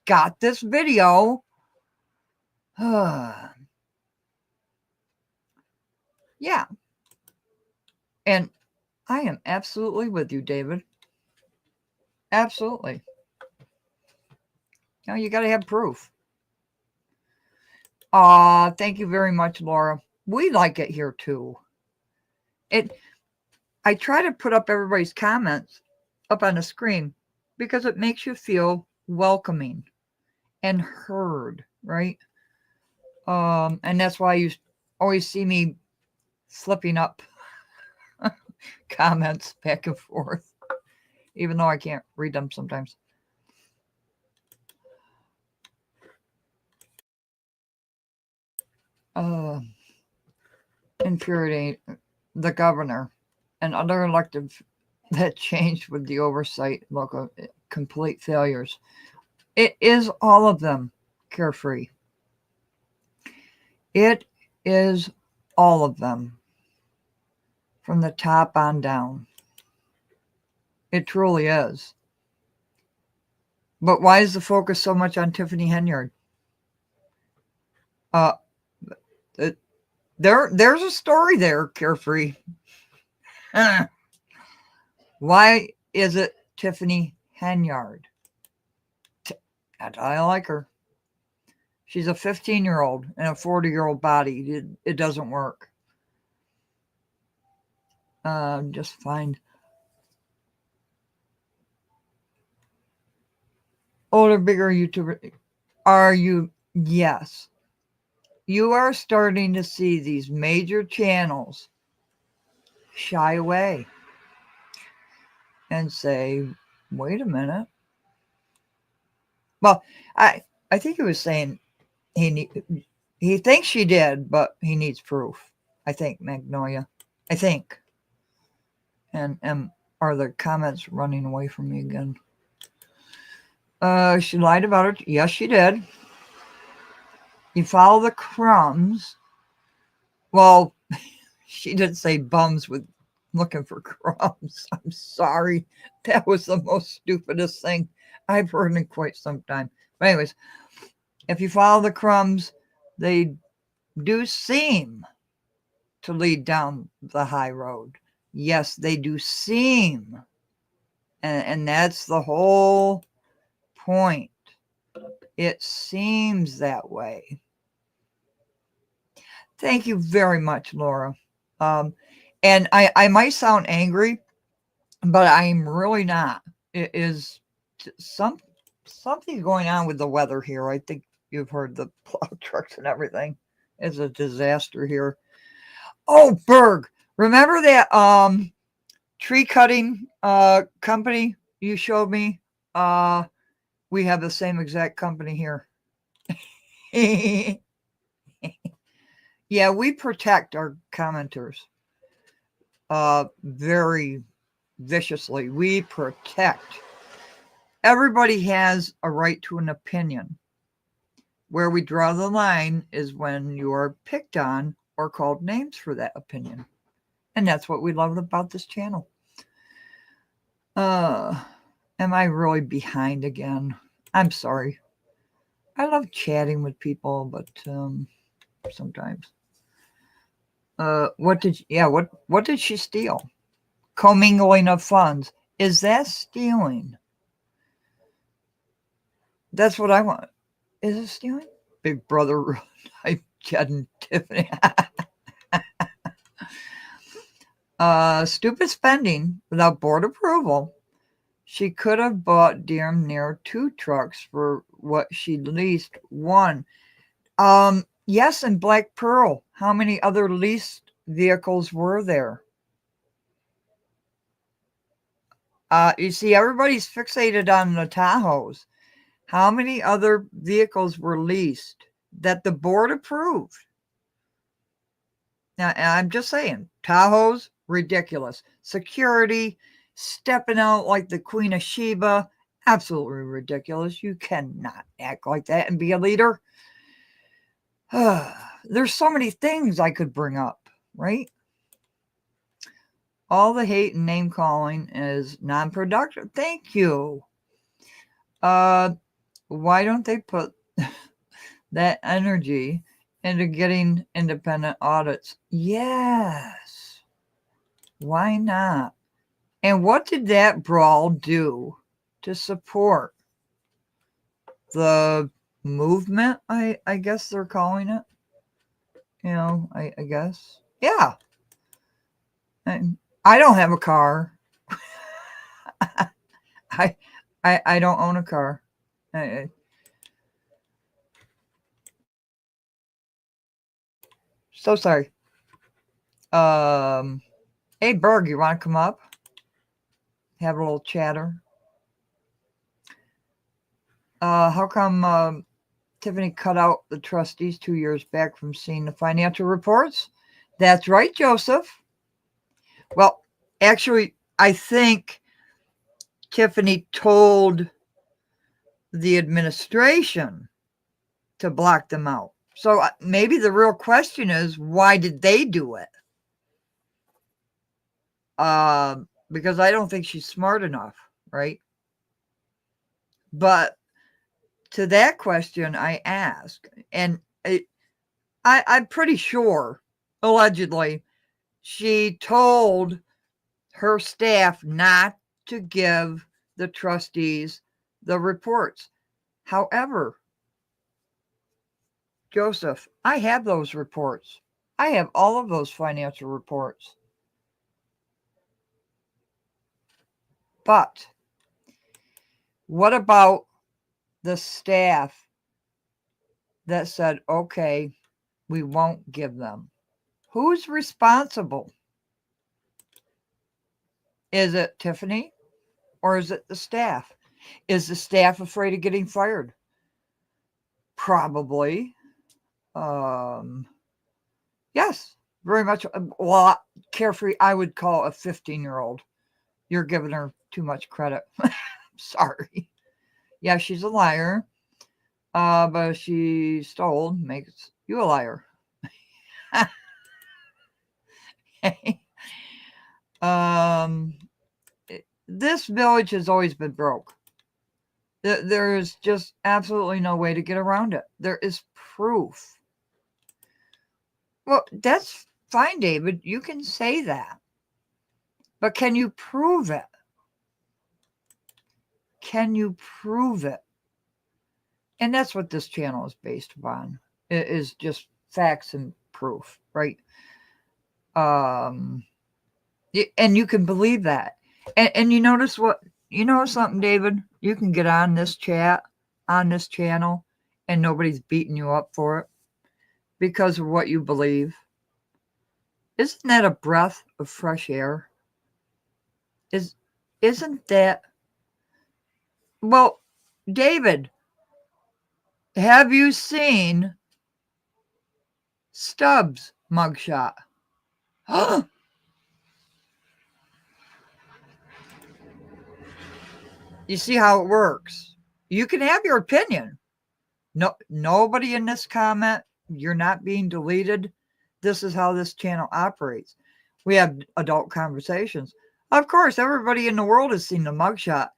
got this video Yeah. And I am absolutely with you, David. Absolutely. You know, you got to have proof. Thank you very much, Laura. We like it here too. I try to put up everybody's comments up on the screen because it makes you feel welcoming and heard, right? And that's why you always see me flipping up comments back and forth, even though I can't read them sometimes. Infuriating the governor and other elected that changed with the oversight local complete failures. It is all of them, Carefree. It is all of them from the top on down. It truly is. But why is the focus so much on Tiffany Henyard? There's a story there, Carefree. Why is it Tiffany Henyard? I like her. She's a 15-year-old in a 40-year-old body. It doesn't work. Just find older, bigger YouTuber. Are you? Yes. You are starting to see these major channels shy away and say, wait a minute. Well, I think he was saying he thinks she did, but he needs proof. I think, Magnolia. I think. And are the comments running away from me again? She lied about it. Yes, she did. You follow the crumbs. Well, she did say bums with looking for crumbs. I'm sorry. That was the most stupidest thing I've heard in quite some time. But anyways, if you follow the crumbs, they do seem to lead down the high road. Yes, they do seem. And that's the whole point. It seems that way. Thank you very much, Laura. And I might sound angry, but I'm really not. It is something going on with the weather here. I think you've heard the plow trucks and everything. It's a disaster here. Oh, Berg, remember that tree cutting company you showed me? We have the same exact company here. Yeah, we protect our commenters very viciously. We protect. Everybody has a right to an opinion. Where we draw the line is when you are picked on or called names for that opinion. And that's what we love about this channel. Am I really behind again? I'm sorry. I love chatting with people, but sometimes. What did she steal? Commingling of funds. Is that stealing? That's what I want. Is it stealing? Big brother, I Chad and Tiffany. Stupid spending without board approval. She could have bought damn near 2 trucks for what she leased one. Yes, and Black Pearl. How many other leased vehicles were there? You see, everybody's fixated on the Tahoes. How many other vehicles were leased that the board approved? Now, I'm just saying, Tahoes, ridiculous. Security, stepping out like the Queen of Sheba, absolutely ridiculous. You cannot act like that and be a leader. There's so many things I could bring up, right? All the hate and name calling is non-productive. Thank you. Why don't they put that energy into getting independent audits. Yes. Why not? And what did that brawl do to support the movement? I guess they're calling it. I guess. Yeah. I don't have a car. I don't own a car. So sorry. Hey Berg, you want to come up? Have a little chatter. How come Tiffany cut out the trustees 2 years back from seeing the financial reports? That's right, Joseph. Well, actually, I think Tiffany told the administration to block them out. So maybe the real question is, why did they do it? Because I don't think she's smart enough, right? But to that question, I ask, and I'm pretty sure, allegedly, she told her staff not to give the trustees the reports. However, Joseph, I have those reports. I have all of those financial reports. But what about the staff that said, okay, we won't give them? Who's responsible? Is it Tiffany or is it the staff? Is the staff afraid of getting fired? Probably. Yes, very much. Well, Carefree, I would call a 15-year-old. You're giving her too much credit. Sorry. Yeah, she's a liar. But she stole, makes you a liar. This village has always been broke. There's just absolutely no way to get around it. There is proof. Well, that's fine, David. You can say that. But can you prove it? Can you prove it? And that's what this channel is based upon. It is just facts and proof, right? And you can believe that. And you notice something, David? You can get on this chat, on this channel, and nobody's beating you up for it because of what you believe. Isn't that a breath of fresh air? Isn't that? Well, David, have you seen Stubbs' mugshot? You see how it works. You can have your opinion. No, nobody in this comment, you're not being deleted. This is how this channel operates. We have adult conversations. Of course, everybody in the world has seen the mugshot.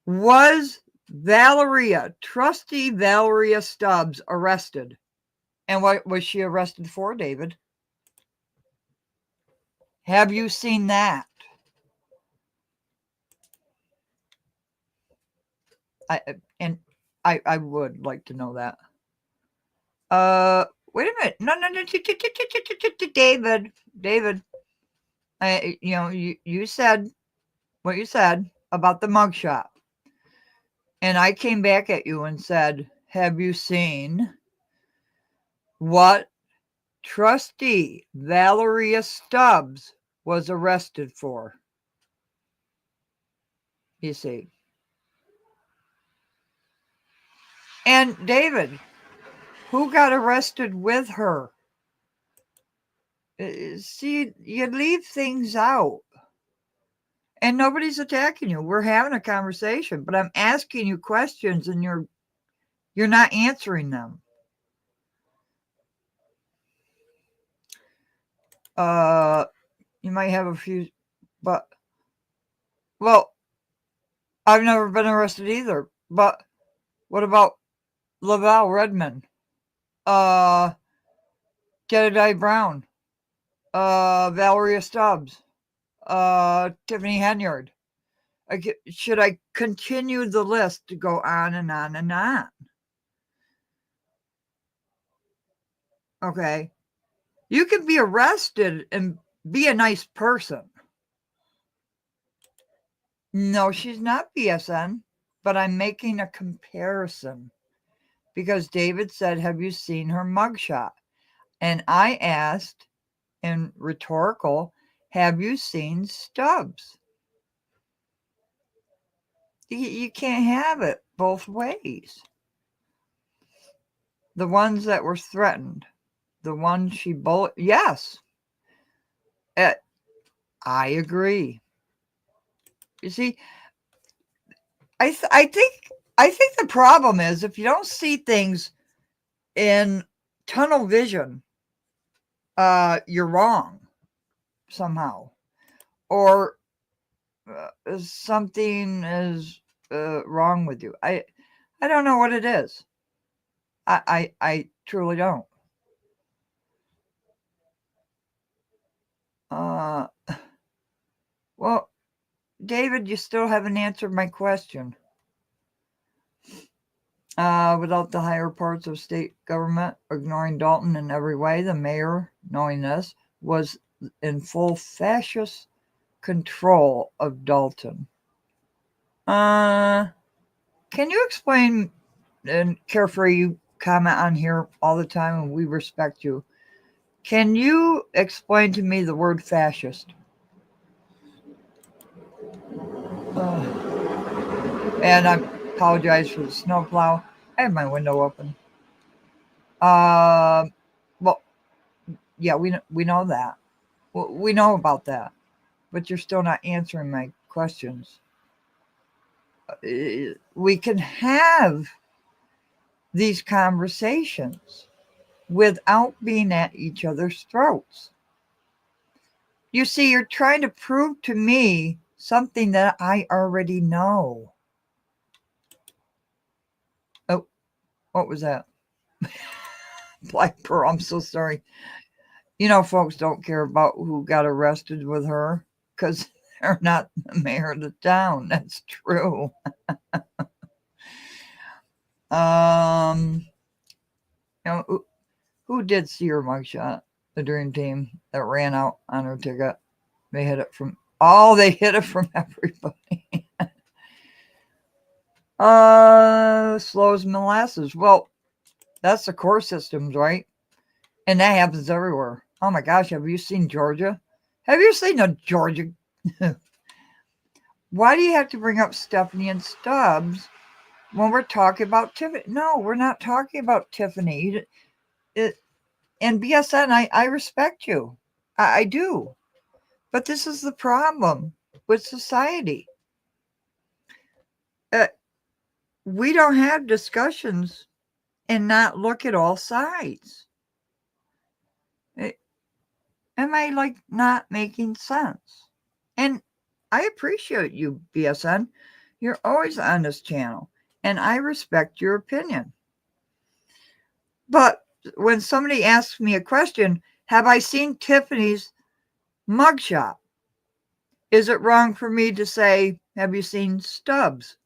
Was Trustee Valeria Stubbs, arrested? And what was she arrested for, David? Have you seen that? I would like to know that. Wait a minute. No, David. You said what you said about the mugshot. And I came back at you and said, have you seen what Trustee Valeria Stubbs was arrested for? You see. And David, who got arrested with her? See, you leave things out. And nobody's attacking you. We're having a conversation, but I'm asking you questions and you're not answering them. You might have a few, but well, I've never been arrested either. But what about Lavelle Redmond? Jedediah Brown, Valeria Stubbs, Tiffany Henyard. Should I continue the list to go on and on and on? Okay. You can be arrested and be a nice person. No, she's not BSN, but I'm making a comparison because David said, have you seen her mugshot? And I asked in rhetorical, have you seen Stubbs? You can't have it both ways. The ones that were threatened, the ones she bullied, yes. I agree. You see, I think the problem is if you don't see things in tunnel vision, you're wrong somehow, or something is wrong with you. I don't know what it is. I truly don't. Well, David, you still haven't answered my question. Without the higher parts of state government ignoring Dalton in every way, the mayor, knowing this, was in full fascist control of Dalton. Can you explain, and Carefree, you comment on here all the time and we respect you. Can you explain to me the word fascist? And I apologize for the snowplow. I have my window open. Well, yeah, we know that. We know about that. But you're still not answering my questions. We can have these conversations without being at each other's throats. You see, you're trying to prove to me something that I already know. Oh, what was that? Black Pearl, I'm so sorry. You know, folks don't care about who got arrested with her because they're not the mayor of the town. That's true. You know, who did see her mugshot? The Dream Team that ran out on her ticket. They hid it from everybody. Slow as molasses. Well, that's the core systems, right? And that happens everywhere. Oh my gosh, have you seen Georgia? Have you seen the Georgia? Why do you have to bring up Stephanie and Stubbs when we're talking about Tiffany? No, we're not talking about Tiffany. And BSN, I respect you. I do. But this is the problem with society. We don't have discussions and not look at all sides. Am I like not making sense? And I appreciate you, BSN. You're always on this channel, and I respect your opinion. But when somebody asks me a question, have I seen Tiffany's mugshot? Is it wrong for me to say, have you seen Stubbs?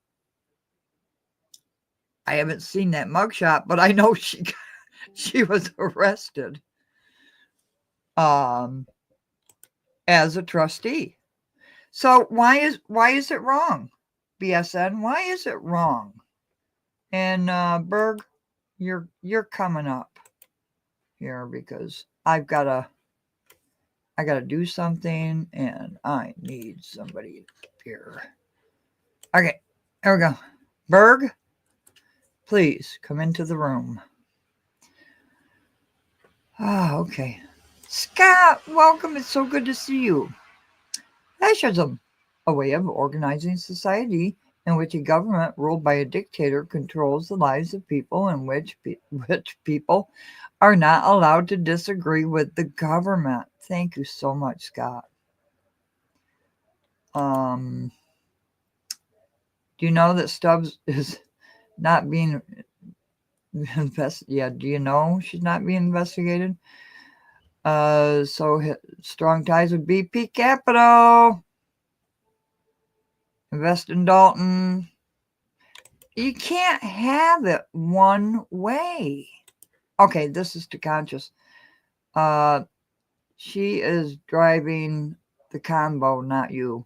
I haven't seen that mugshot, but I know she was arrested as a trustee. So why is it wrong, BSN? Why is it wrong? And Berg, you're coming up here because I gotta do something and I need somebody here. Okay, there we go. Berg, please come into the room. Okay. Scott, welcome. It's so good to see you. Fascism, a way of organizing society in which a government ruled by a dictator controls the lives of people and which people are not allowed to disagree with the government. Thank you so much, Scott. Do you know that Stubbs is not being Yeah, do you know she's not being investigated? So strong ties with BP Capital. Invest in Dalton. You can't have it one way. Okay, this is to conscious. She is driving the combo, not you.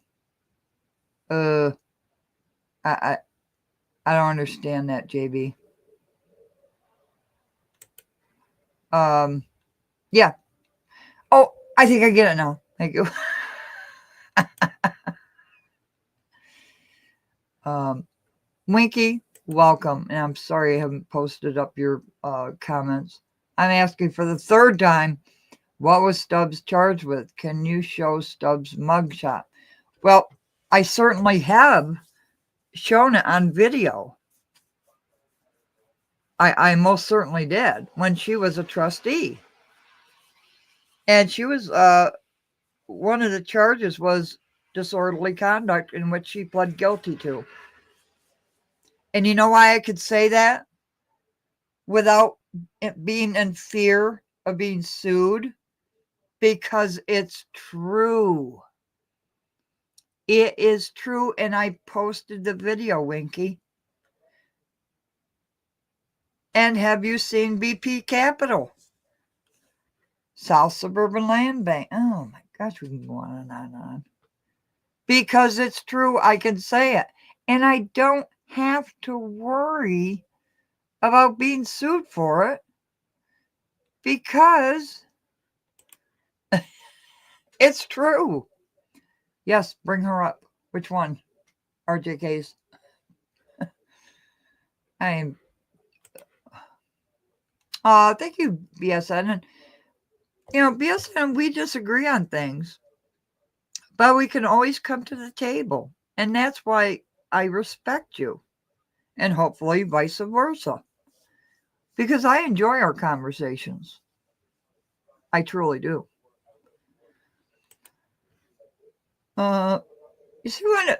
I don't understand that, JB. Yeah. Oh, I think I get it now. Thank you. Winky, welcome. And I'm sorry I haven't posted up your comments. I'm asking for the third time, what was Stubbs charged with? Can you show Stubbs' mugshot? Well, I certainly have shown it on video. I most certainly did when she was a trustee. And she was, one of the charges was disorderly conduct in which she pled guilty to. And you know why I could say that without it being in fear of being sued? Because it's true. It is true. And I posted the video, Winky. And have you seen BP Capital? South Suburban Land Bank. Oh my gosh, we can go on and on and on. Because it's true, I can say it. And I don't have to worry about being sued for it because it's true. Yes, bring her up. Which one? RJK's. Thank you, BSN. And, BSN, we disagree on things, but we can always come to the table. And that's why I respect you. And hopefully vice versa. Because I enjoy our conversations. I truly do. You see, when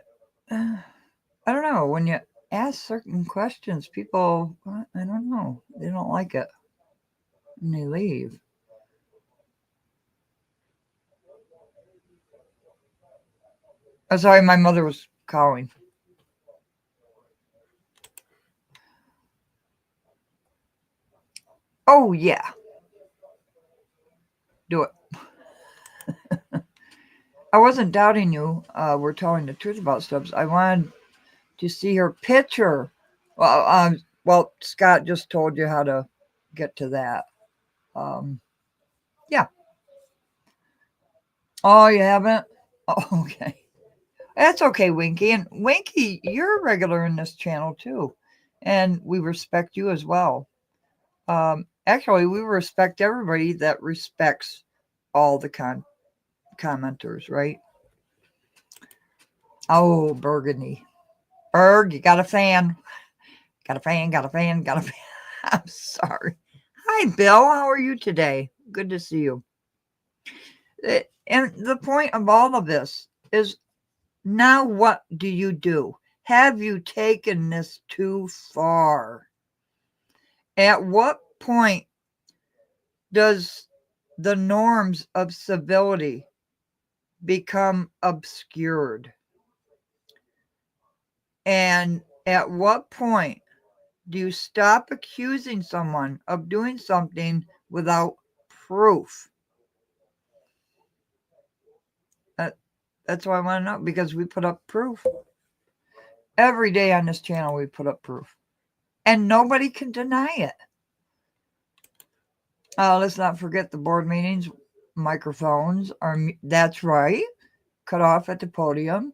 I don't know, when you ask certain questions, people, I don't know, they don't like it. And they leave. Oh, sorry, my mother was calling. Oh, yeah. Do it. I wasn't doubting you. We're telling the truth about Stubbs. I wanted to see her picture. Well, Scott just told you how to get to that. Yeah. Oh, you haven't? Oh, okay. That's okay, Winky. And Winky, you're a regular in this channel too. And we respect you as well. Actually, we respect everybody that respects all the commenters, right? Oh, Burgundy. Berg, you got a fan. Got a fan. I'm sorry. Hi, Bill. How are you today? Good to see you. And the point of all of this is, now what do you do? Have you taken this too far? At what point does the norms of civility become obscured? And at what point do you stop accusing someone of doing something without proof? That's what I want to know, because we put up proof. Every day on this channel, we put up proof. And nobody can deny it. Let's not forget the board meetings. Microphones are, that's right, cut off at the podium.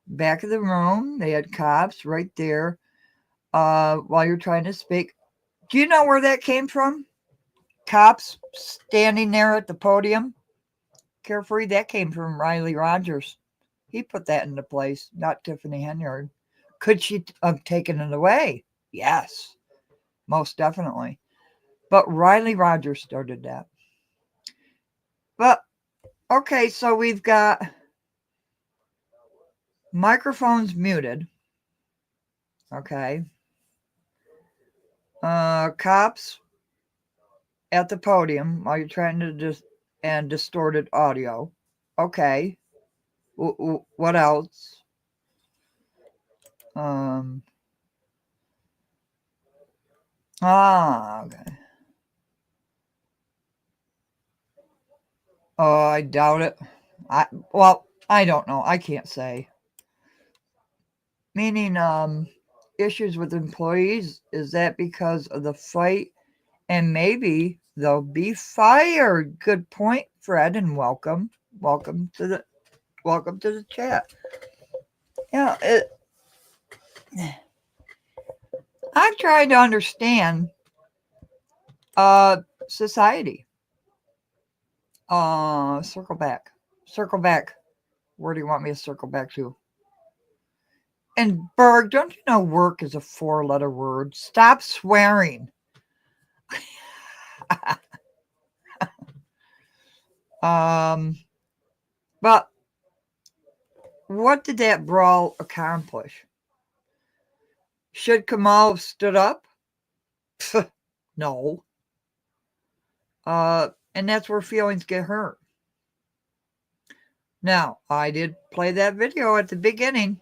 Back of the room, they had cops right there while you're trying to speak. Do you know where that came from? Cops standing there at the podium. Carefree, that came from Riley Rogers. He put that into place, not Tiffany Henyard. Could she have taken it away? Yes, most definitely. But Riley Rogers started that. But, okay, so we've got microphones muted. Okay. Cops at the podium while you're trying to and distorted audio. Okay. What else? Okay. Oh, I doubt it. I don't know. I can't say. Meaning, issues with employees, is that because of the fight? And maybe they'll be fired. Good point, Fred, and welcome to the chat. Yeah, I'm trying to understand society. Circle back. Where do you want me to circle back to? And Berg, don't you know work is a 4-letter word? Stop swearing. But what did that brawl accomplish? Should Kamal have stood up? No. And that's where feelings get hurt. Now, I did play that video at the beginning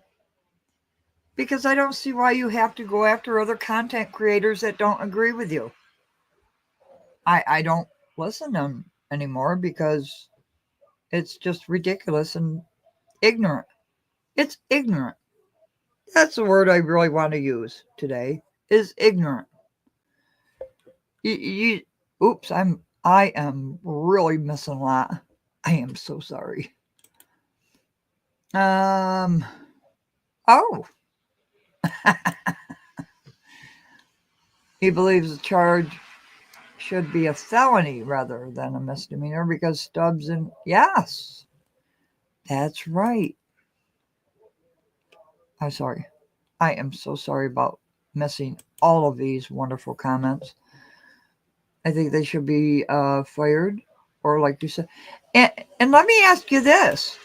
because I don't see why you have to go after other content creators that don't agree with you. I don't listen to them anymore because it's just ridiculous and ignorant. It's ignorant. That's the word I really want to use today, is ignorant. Oops, I am really missing a lot. I am so sorry. Oh. He believes the charge should be a felony rather than a misdemeanor because Stubbs and yes, that's right. I'm sorry. I am so sorry about missing all of these wonderful comments. I think they should be fired, or like you said. And let me ask you this.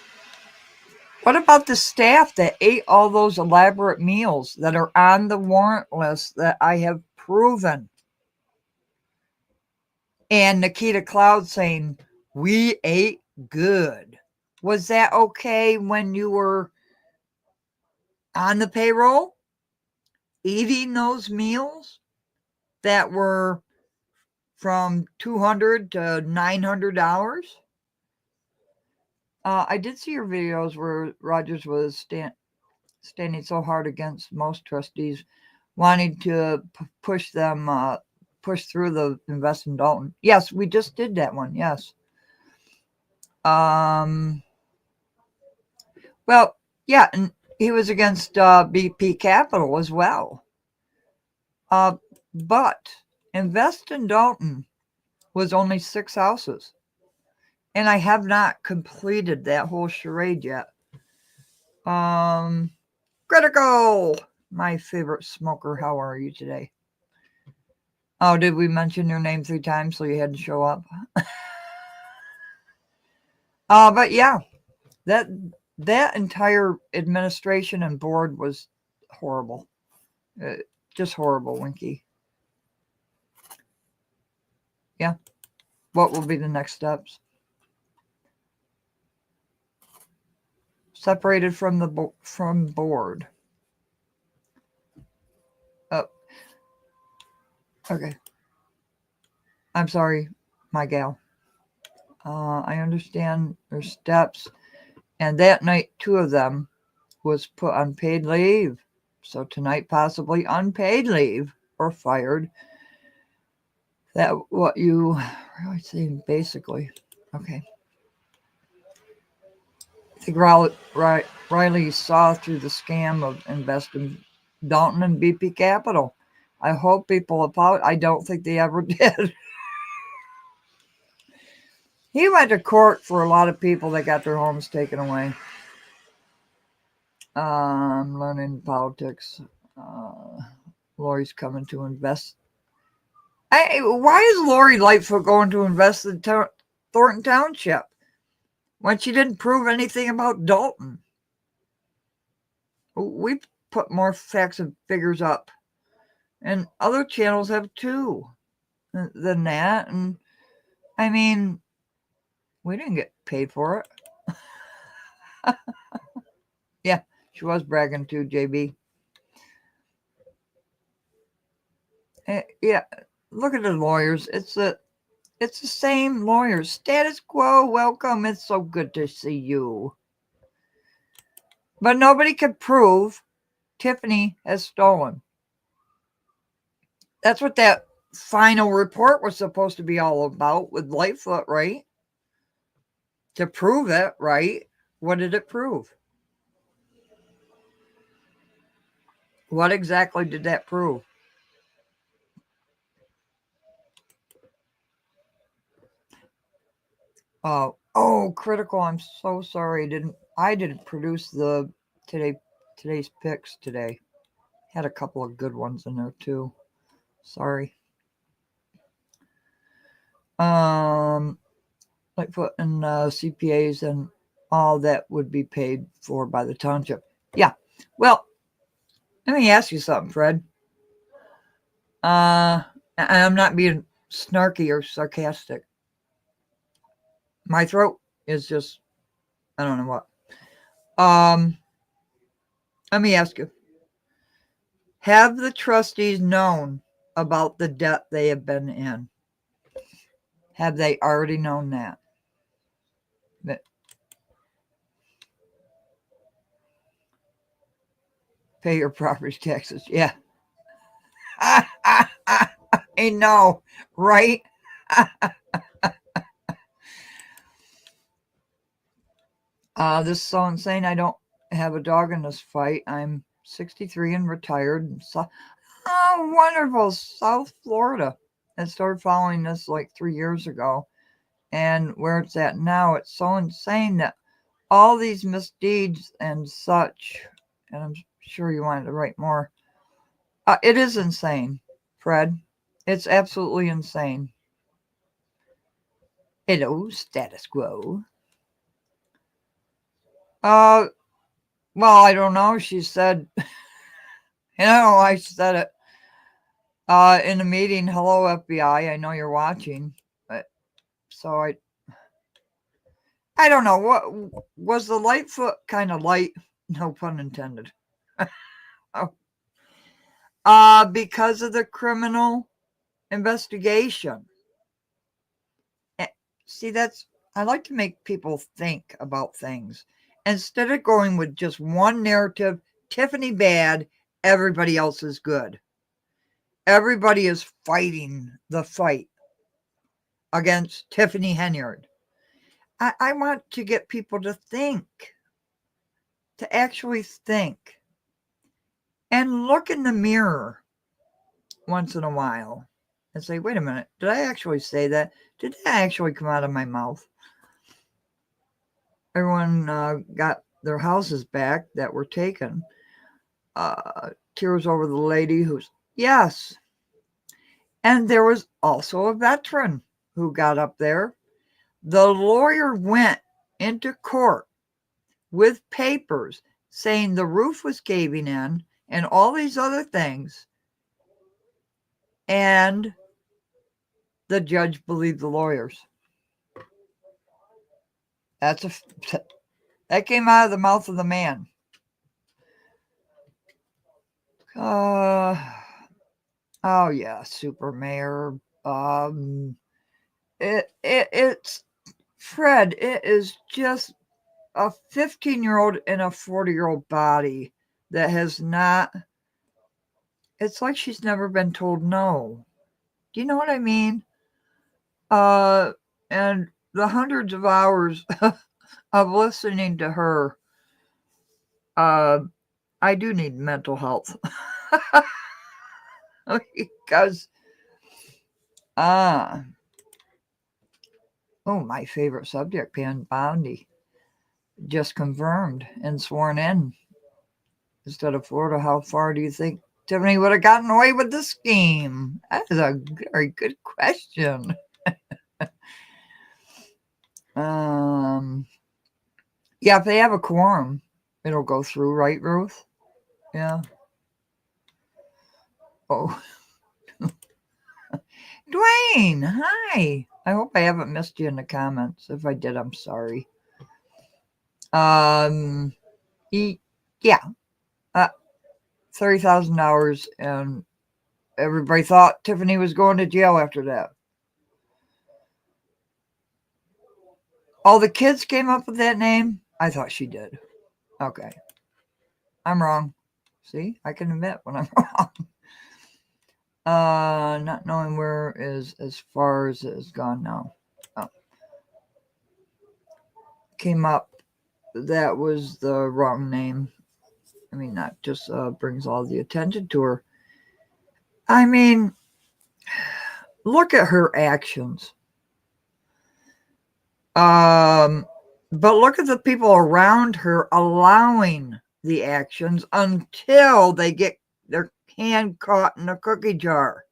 What about the staff that ate all those elaborate meals that are on the warrant list that I have proven? And Nikita Cloud saying, we ate good. Was that okay when you were on the payroll? Eating those meals that were from $200 to $900? I did see your videos where Rogers was standing so hard against most trustees, wanting to push through the invest in Dalton. Yes, we just did that one. Yes. Well, yeah, and he was against BP Capital as well. But invest in Dalton was only 6 houses. And I have not completed that whole charade yet. Critical, my favorite smoker. How are you today? Oh, did we mention your name 3 times so you had to show up? But yeah, that entire administration and board was horrible. Just horrible, Winky. Yeah. What will be the next steps? Separated from the from board. Oh. Okay. I'm sorry, my gal. I understand there's steps. And that night, 2 of them was put on paid leave. So tonight, possibly unpaid leave or fired. That what you really saying, basically. Okay. I think Riley saw through the scam of investing Dalton and BP Capital. I hope people apologize. I don't think they ever did. He went to court for a lot of people that got their homes taken away. Learning politics. Lori's coming to invest. Why is Lori Lightfoot going to invest in Thornton Township when she didn't prove anything about Dalton? We put more facts and figures up And other channels have too than that. And I mean, we didn't get paid for it. Yeah, she was bragging too, JB. Yeah, look at the lawyers. It's the same lawyers. Status quo, welcome. It's so good to see you. But nobody could prove Tiffany has stolen. That's what that final report was supposed to be all about with Lightfoot, right? To prove it, right? What did it prove? What exactly did that prove? Oh, critical. I'm so sorry. I didn't produce the today's picks today. Had a couple of good ones in there too. Sorry. Lightfoot and CPAs and all that would be paid for by the township. Yeah. Well, let me ask you something, Fred. I'm not being snarky or sarcastic. My throat is just, I don't know what. Let me ask you. Have the trustees known about the debt they have been in? Have they already known that? Pay your property taxes. Yeah. I know, right? This is so insane. I don't have a dog in this fight. I'm 63 and retired. Oh, wonderful. South Florida. I started following this like 3 years ago. And where it's at now, it's so insane that all these misdeeds and such, and I'm sure you wanted to write more. It is insane, Fred. It's absolutely insane. Hello, status quo. Well, I don't know. She said, I said it in a meeting. Hello, FBI. I know you're watching. So I don't know. What was the Lightfoot kind of light? No pun intended. Because of the criminal investigation. See, I like to make people think about things instead of going with just one narrative. Tiffany bad, everybody else is good. Everybody is fighting the fight against Tiffany Henyard. I want to get people to think, to actually think, and look in the mirror once in a while and say, wait a minute, did I actually say that? Did that actually come out of my mouth? Everyone got their houses back that were taken. Tears over the lady yes. And there was also a veteran who got up there. The lawyer went into court with papers saying the roof was caving in and all these other things. And the judge believed the lawyers. That came out of the mouth of the man. Oh yeah, super mayor. It's Fred. It is just a 15-year-old in a 40-year-old body that has not. It's like she's never been told no. Do you know what I mean? And the hundreds of hours of listening to her. I do need mental health because my favorite subject, Pam Bondi, just confirmed and sworn in instead of Florida. How far do you think Tiffany would have gotten away with the scheme? That is a very good question. Yeah, if they have a quorum, it'll go through, right, Ruth? Yeah. Oh, Dwayne, hi. I hope I haven't missed you in the comments. If I did, I'm sorry. Yeah, $30,000, and everybody thought Tiffany was going to jail after that. All the kids came up with that name. I thought she did. Okay, I'm wrong. See, I can admit when I'm wrong. Not knowing where is as far as it has gone now. Oh. Came up. That was the wrong name. I mean, that just brings all the attention to her. I mean, look at her actions. But look at the people around her allowing the actions until they get their hand caught in a cookie jar.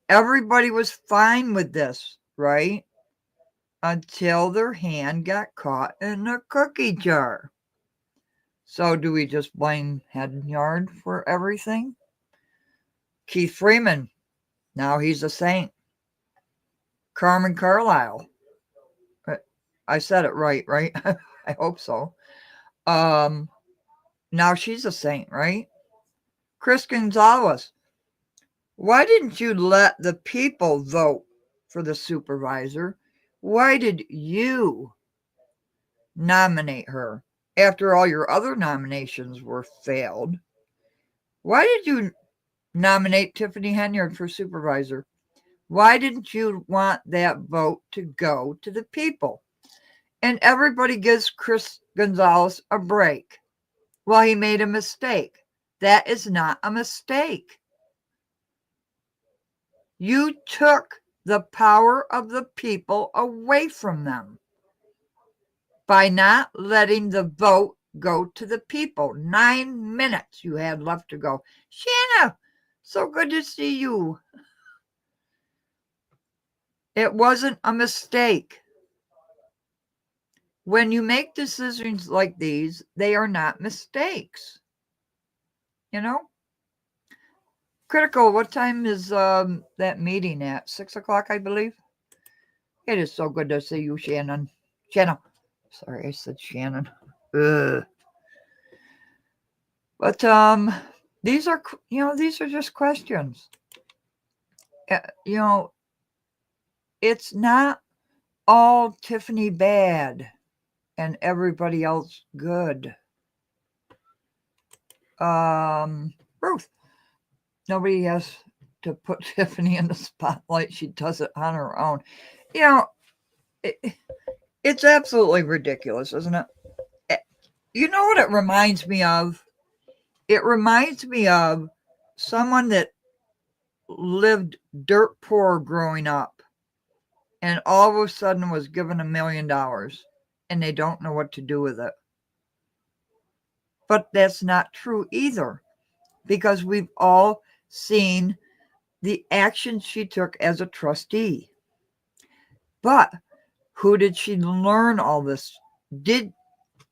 Everybody was fine with this, right? Until their hand got caught in a cookie jar. So do we just blame Head and Yard for everything? Keith Freeman, now he's a saint. Carmen Carlisle, I said it right? I hope so. Now she's a saint, right? Chris Gonzalez, why didn't you let the people vote for the supervisor? Why did you nominate her after all your other nominations were failed? Why did you nominate Tiffany Henyard for supervisor? Why didn't you want that vote to go to the people? And everybody gives Chris Gonzalez a break. Well, he made a mistake. That is not a mistake. You took the power of the people away from them by not letting the vote go to the people. 9 minutes you had left to go. Shanna, so good to see you. It wasn't a mistake. When you make decisions like these, they are not mistakes. You know? Critical, what time is that meeting at? 6 o'clock, I believe? It is so good to see you, Shannon. Shannon. Sorry, I said Shannon. Ugh. But these are just questions. It's not all Tiffany bad and everybody else good. Ruth. Nobody has to put Tiffany in the spotlight. She does it on her own. It's absolutely ridiculous, isn't it? You know what it reminds me of? It reminds me of someone that lived dirt poor growing up and all of a sudden was given $1 million and they don't know what to do with it. But that's not true either, because we've all seen the action she took as a trustee. But who did she learn all this?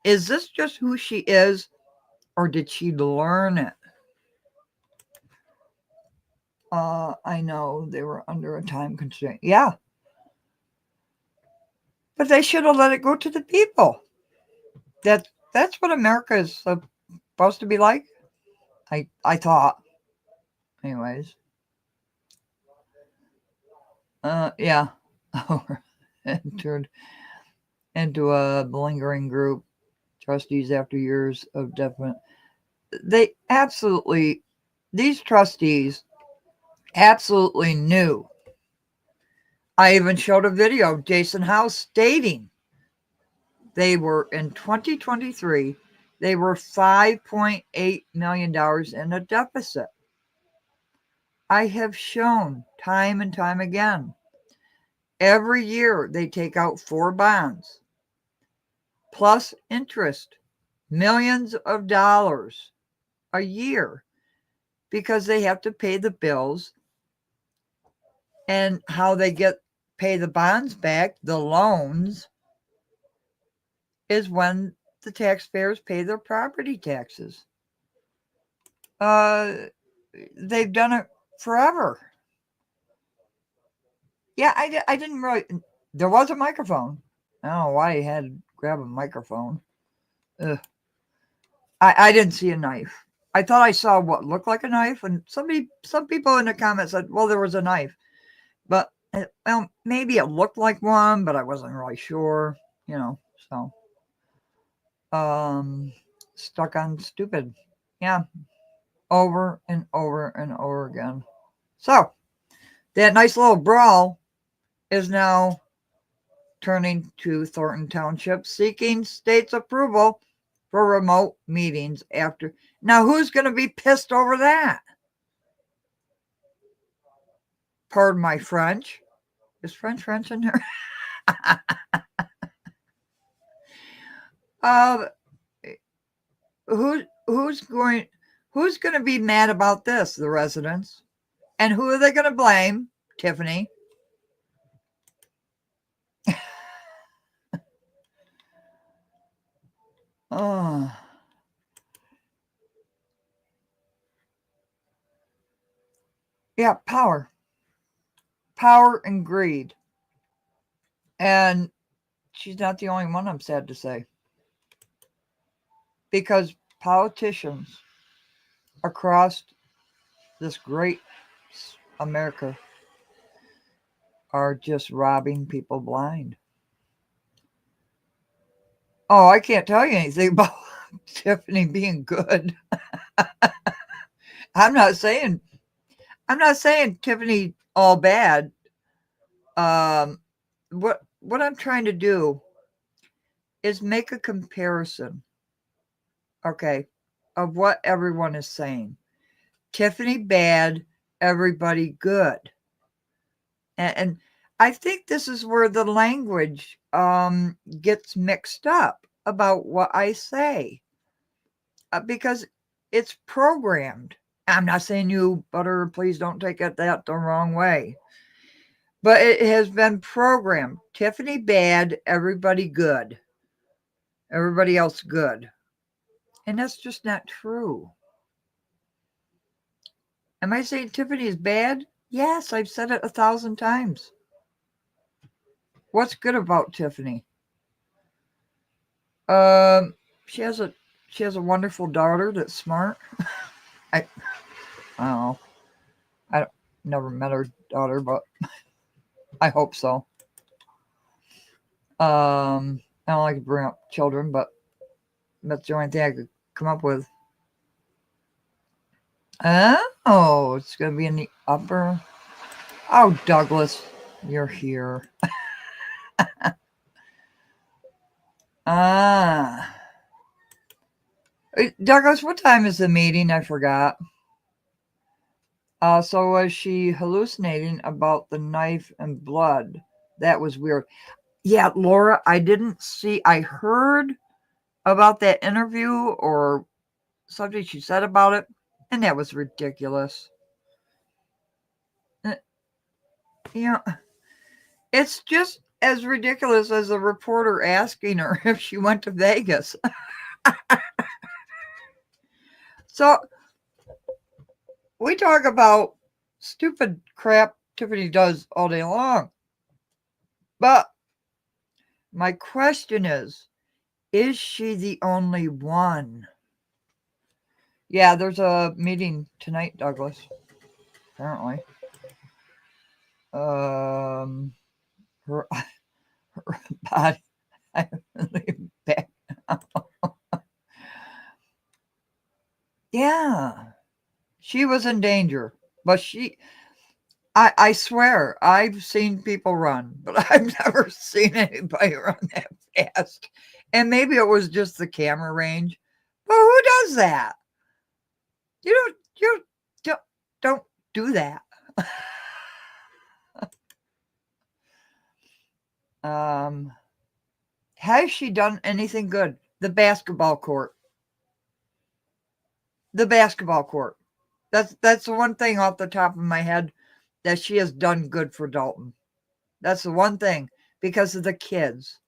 Is this just who she is, or did she learn it? I know they were under a time constraint. Yeah. But they should have let it go to the people. That's what America is supposed to be like. I thought. Anyways. Yeah. Entered into a malingering group. Trustees after years of definite. These trustees absolutely knew. I even showed a video of Jason House stating they were in 2023, they were $5.8 million in a deficit. I have shown time and time again. Every year they take out 4 bonds plus interest, millions of dollars a year, because they have to pay the bills. And how they pay the bonds back, the loans, is when the taxpayers pay their property taxes. they've done it forever. Yeah, I didn't really. There was a microphone. I don't know why he had to grab a microphone. Ugh. I didn't see a knife. I thought I saw what looked like a knife, and some people in the comments said, "Well, there was a knife," but well, maybe it looked like one, but I wasn't really sure. So stuck on stupid. Yeah, over and over and over again. So that nice little brawl is now turning to Thornton Township seeking state's approval for remote meetings after. Now, who's going to be pissed over that? Pardon my French. Is French in there? Who's going to be mad about this? The residents. And who are they going to blame? Tiffany. Oh. Yeah, power and greed. And she's not the only one, I'm sad to say. Because politicians across this great America are just robbing people blind. Oh, I can't tell you anything about Tiffany being good. I'm not saying Tiffany all bad. What I'm trying to do is make a comparison, okay, of what everyone is saying. Tiffany bad, everybody good. And I think this is where the language gets mixed up about what I say. Because it's programmed. I'm not saying you, Butter, please don't take it that the wrong way. But it has been programmed. Tiffany bad, everybody good. Everybody else good. And that's just not true. Am I saying Tiffany is bad? Yes, I've said it 1,000 times. What's good about Tiffany? She has a wonderful daughter that's smart. I don't know. I never met her daughter, but I hope so. I don't like to bring up children, but that's the only thing I could come up with. Oh, it's going to be in the upper. Oh, Douglas, you're here. Douglas, what time is the meeting? I forgot. So was she hallucinating about the knife and blood? That was weird. Yeah, Laura, I heard about that interview or something she said about it, and that was ridiculous. It's just as ridiculous as a reporter asking her if she went to Vegas. So we talk about stupid crap Tiffany does all day long. But my question is she the only one? Yeah, there's a meeting tonight, Douglas. Apparently. Her body. I really bad. Yeah. She was in danger. But I swear, I've seen people run, but I've never seen anybody run that fast. And maybe it was just the camera range. But who does that? You don't do that. Has she done anything good? The basketball court. The basketball court. That's the one thing off the top of my head that she has done good for Dalton. That's the one thing because of the kids.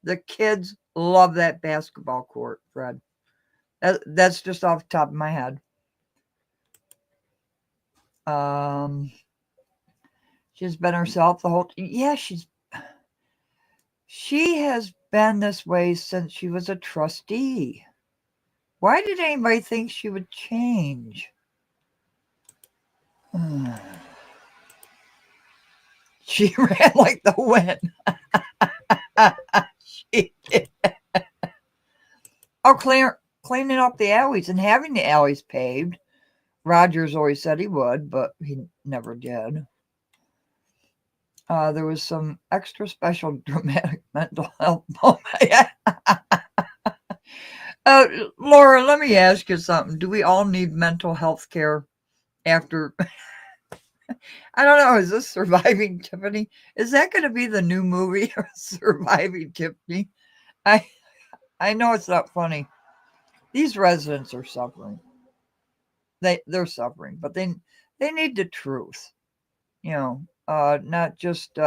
The kids love that basketball court, Fred. That's just off the top of my head. She's been herself the whole. Yeah, she has been this way since she was a trustee. Why did anybody think she would change? She ran like the wind. She did. Oh, cleaning up the alleys and having the alleys paved. Rogers always said he would, but he never did. There was some extra special dramatic mental health moment. Laura, let me ask you something. Do we all need mental health care after? I don't know. Is this Surviving Tiffany? Is that going to be the new movie, Surviving Tiffany? I know it's not funny. These residents are suffering. They're suffering, but they need the truth. You know, not just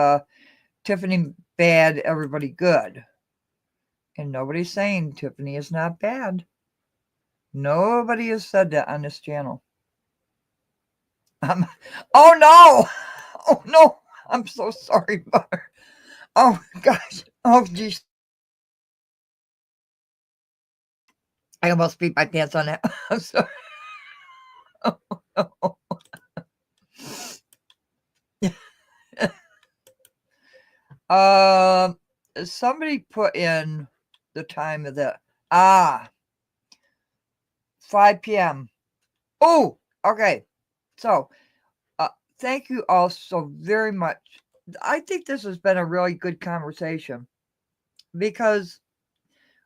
Tiffany bad, everybody good. And nobody's saying Tiffany is not bad. Nobody has said that on this channel. Oh no! Oh no! I'm so sorry, Butter. Oh gosh! Oh geez! I almost beat my pants on that. I'm sorry. Oh, no. Somebody put in the time of the 5 p.m. Oh, okay. So, thank you all so very much. I think this has been a really good conversation because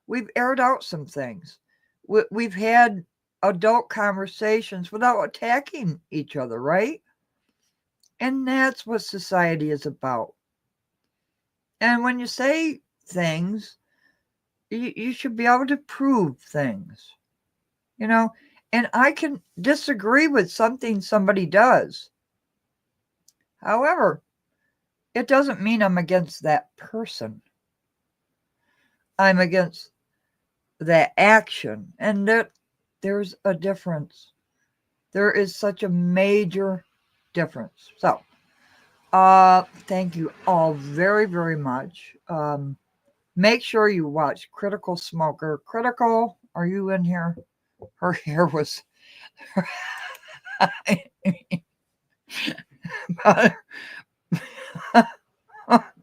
we've aired out some things. We've had adult conversations without attacking each other, right? And that's what society is about. And when you say things, you should be able to prove things, you know? And I can disagree with something somebody does. However, it doesn't mean I'm against that person. I'm against that action. And there's a difference. There is such a major difference. So, thank you all very, very much. Make sure you watch Critical Smoker. Critical, are you in here? Her hair was...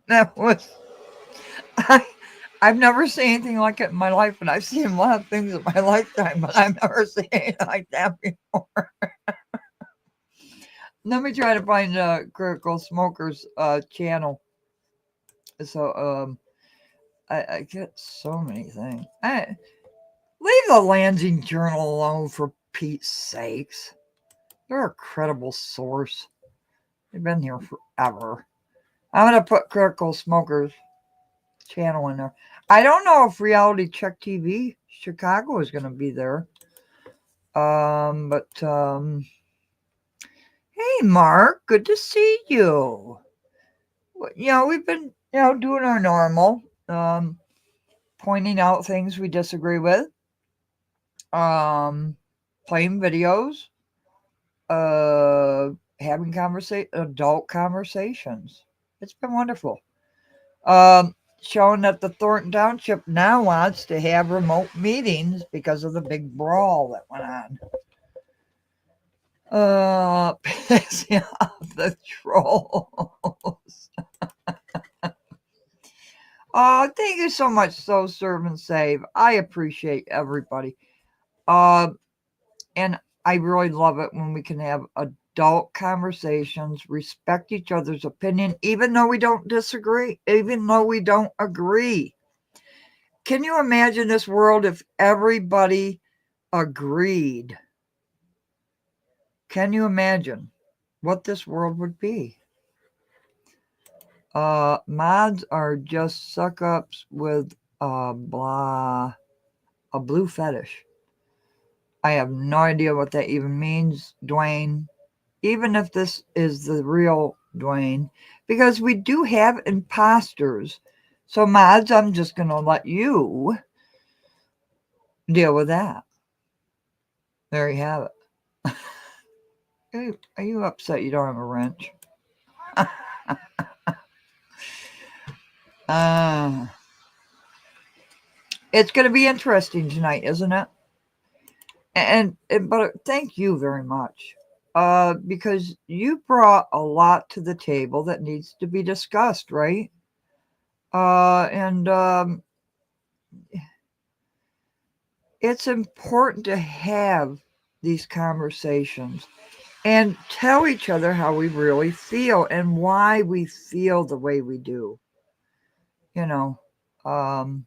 that was... I've never seen anything like it in my life, and I've seen a lot of things in my lifetime, but I've never seen anything like that before. Let me try to find Critical Smoker's channel. So I get so many things. Leave the Lansing Journal alone, for Pete's sakes. They're a credible source. They've been here forever. I'm going to put Critical Smoker's channel in there. I don't know if Reality Check TV Chicago is going to be there. But hey, Mark, good to see you. We've been, doing our normal, pointing out things we disagree with, playing videos, having adult conversations. It's been wonderful. Showing that the Thornton Township now wants to have remote meetings because of the big brawl that went on. Pissing off the trolls. Thank you so much, So Serve and Save. I appreciate everybody. And I really love it when we can have adult conversations, respect each other's opinion, even though we don't disagree, even though we don't agree. Can you imagine this world if everybody agreed? Can you imagine what this world would be? Mods are just suck-ups with a blue fetish. I have no idea what that even means, Dwayne. Even if this is the real Dwayne, because we do have imposters. So, mods, I'm just going to let you deal with that. There you have it. Are you upset you don't have a wrench? It's going to be interesting tonight, isn't it? But thank you very much, because you brought a lot to the table that needs to be discussed, right? And it's important to have these conversations and tell each other how we really feel and why we feel the way we do. You know, oh,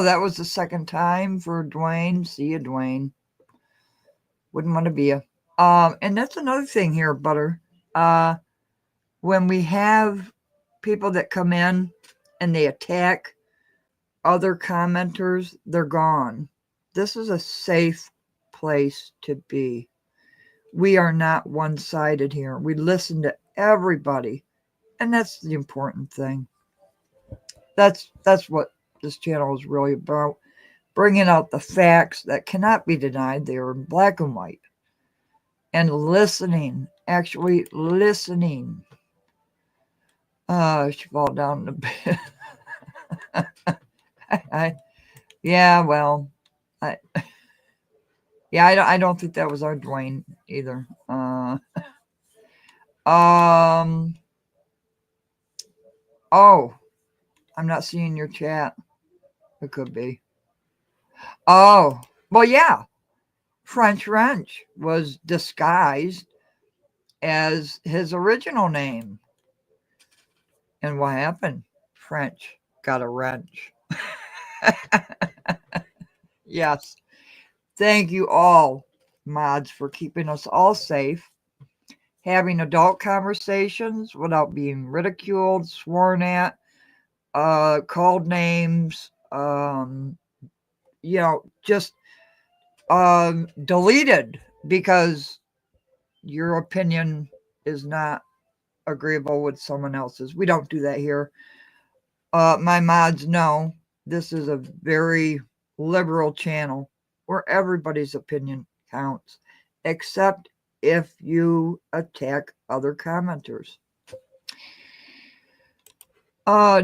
that was the second time for Dwayne. See you, Dwayne. Wouldn't want to be you. And that's another thing here, Butter. When we have people that come in and they attack other commenters, they're gone. This is a safe place to be. We are not one-sided here. We listen to everybody, and that's the important thing. That's what this channel is really about, bringing out the facts that cannot be denied. They are in black and white, and listening, actually listening. She fall down the bed. Yeah, well, I don't think that was our Dwayne either. Oh, I'm not seeing your chat. It could be. Oh, well, yeah. French Wrench was disguised as his original name. And what happened? French got a wrench. Yes. Thank you all, mods, for keeping us all safe, having adult conversations without being ridiculed, sworn at, called names, just deleted because your opinion is not agreeable with someone else's. We don't do that here. My mods know this is a very liberal channel where everybody's opinion counts, except if you attack other commenters.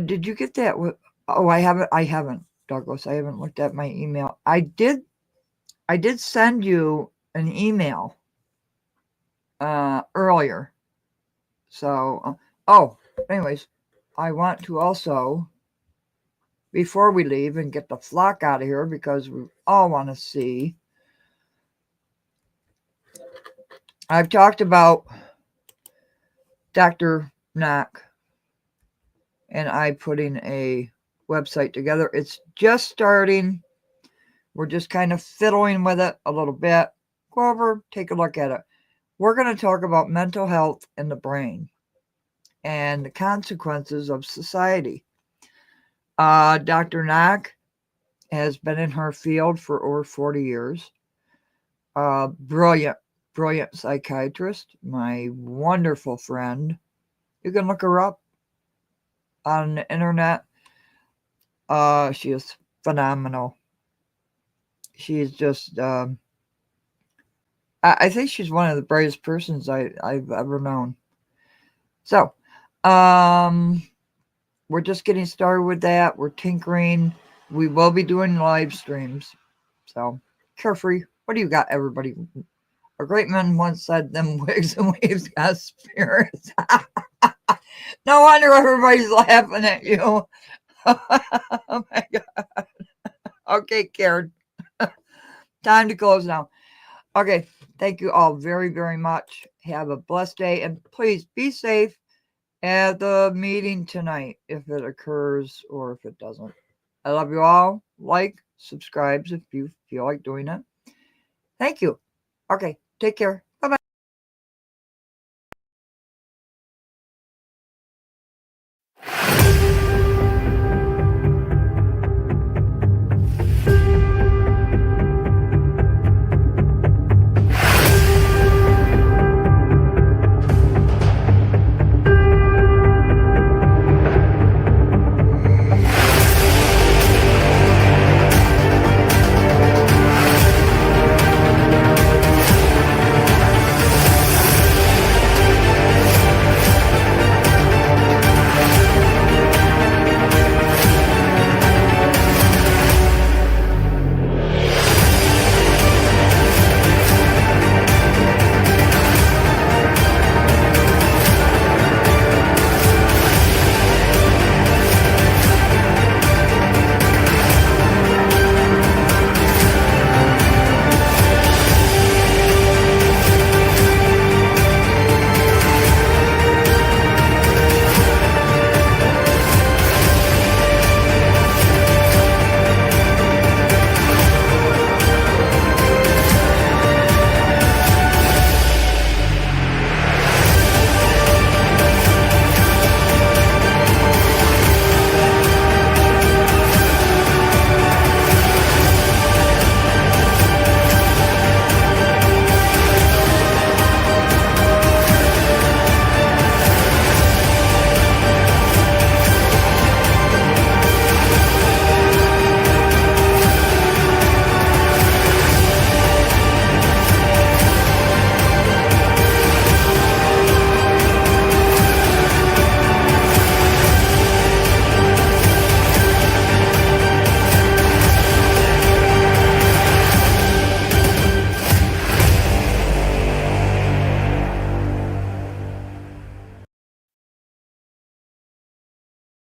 Did you get that? Oh, I haven't, Douglas. I haven't looked at my email. I did send you an email earlier. So, anyways, I want to also, before we leave and get the flock out of here, because we all want to see, I've talked about Dr. Knock and I putting a website together. It's just starting. We're just kind of fiddling with it a little bit. Go over, take a look at it. We're going to talk about mental health in the brain and the consequences of society. Dr. Knock has been in her field for over 40 years. Brilliant psychiatrist, my wonderful friend. You can look her up on the internet. She is phenomenal. She's just, I think she's one of the bravest persons I've ever known. So, we're just getting started with that. We're tinkering. We will be doing live streams. So, carefree. What do you got, everybody? A great man once said, them wigs and waves got spirits. No wonder everybody's laughing at you. Oh my God. Okay, Karen. Time to close now. Okay. Thank you all very, very much. Have a blessed day. And please be safe at the meeting tonight, if it occurs or if it doesn't. I love you all. Like, subscribe if you feel like doing it. Thank you. Okay. Take care.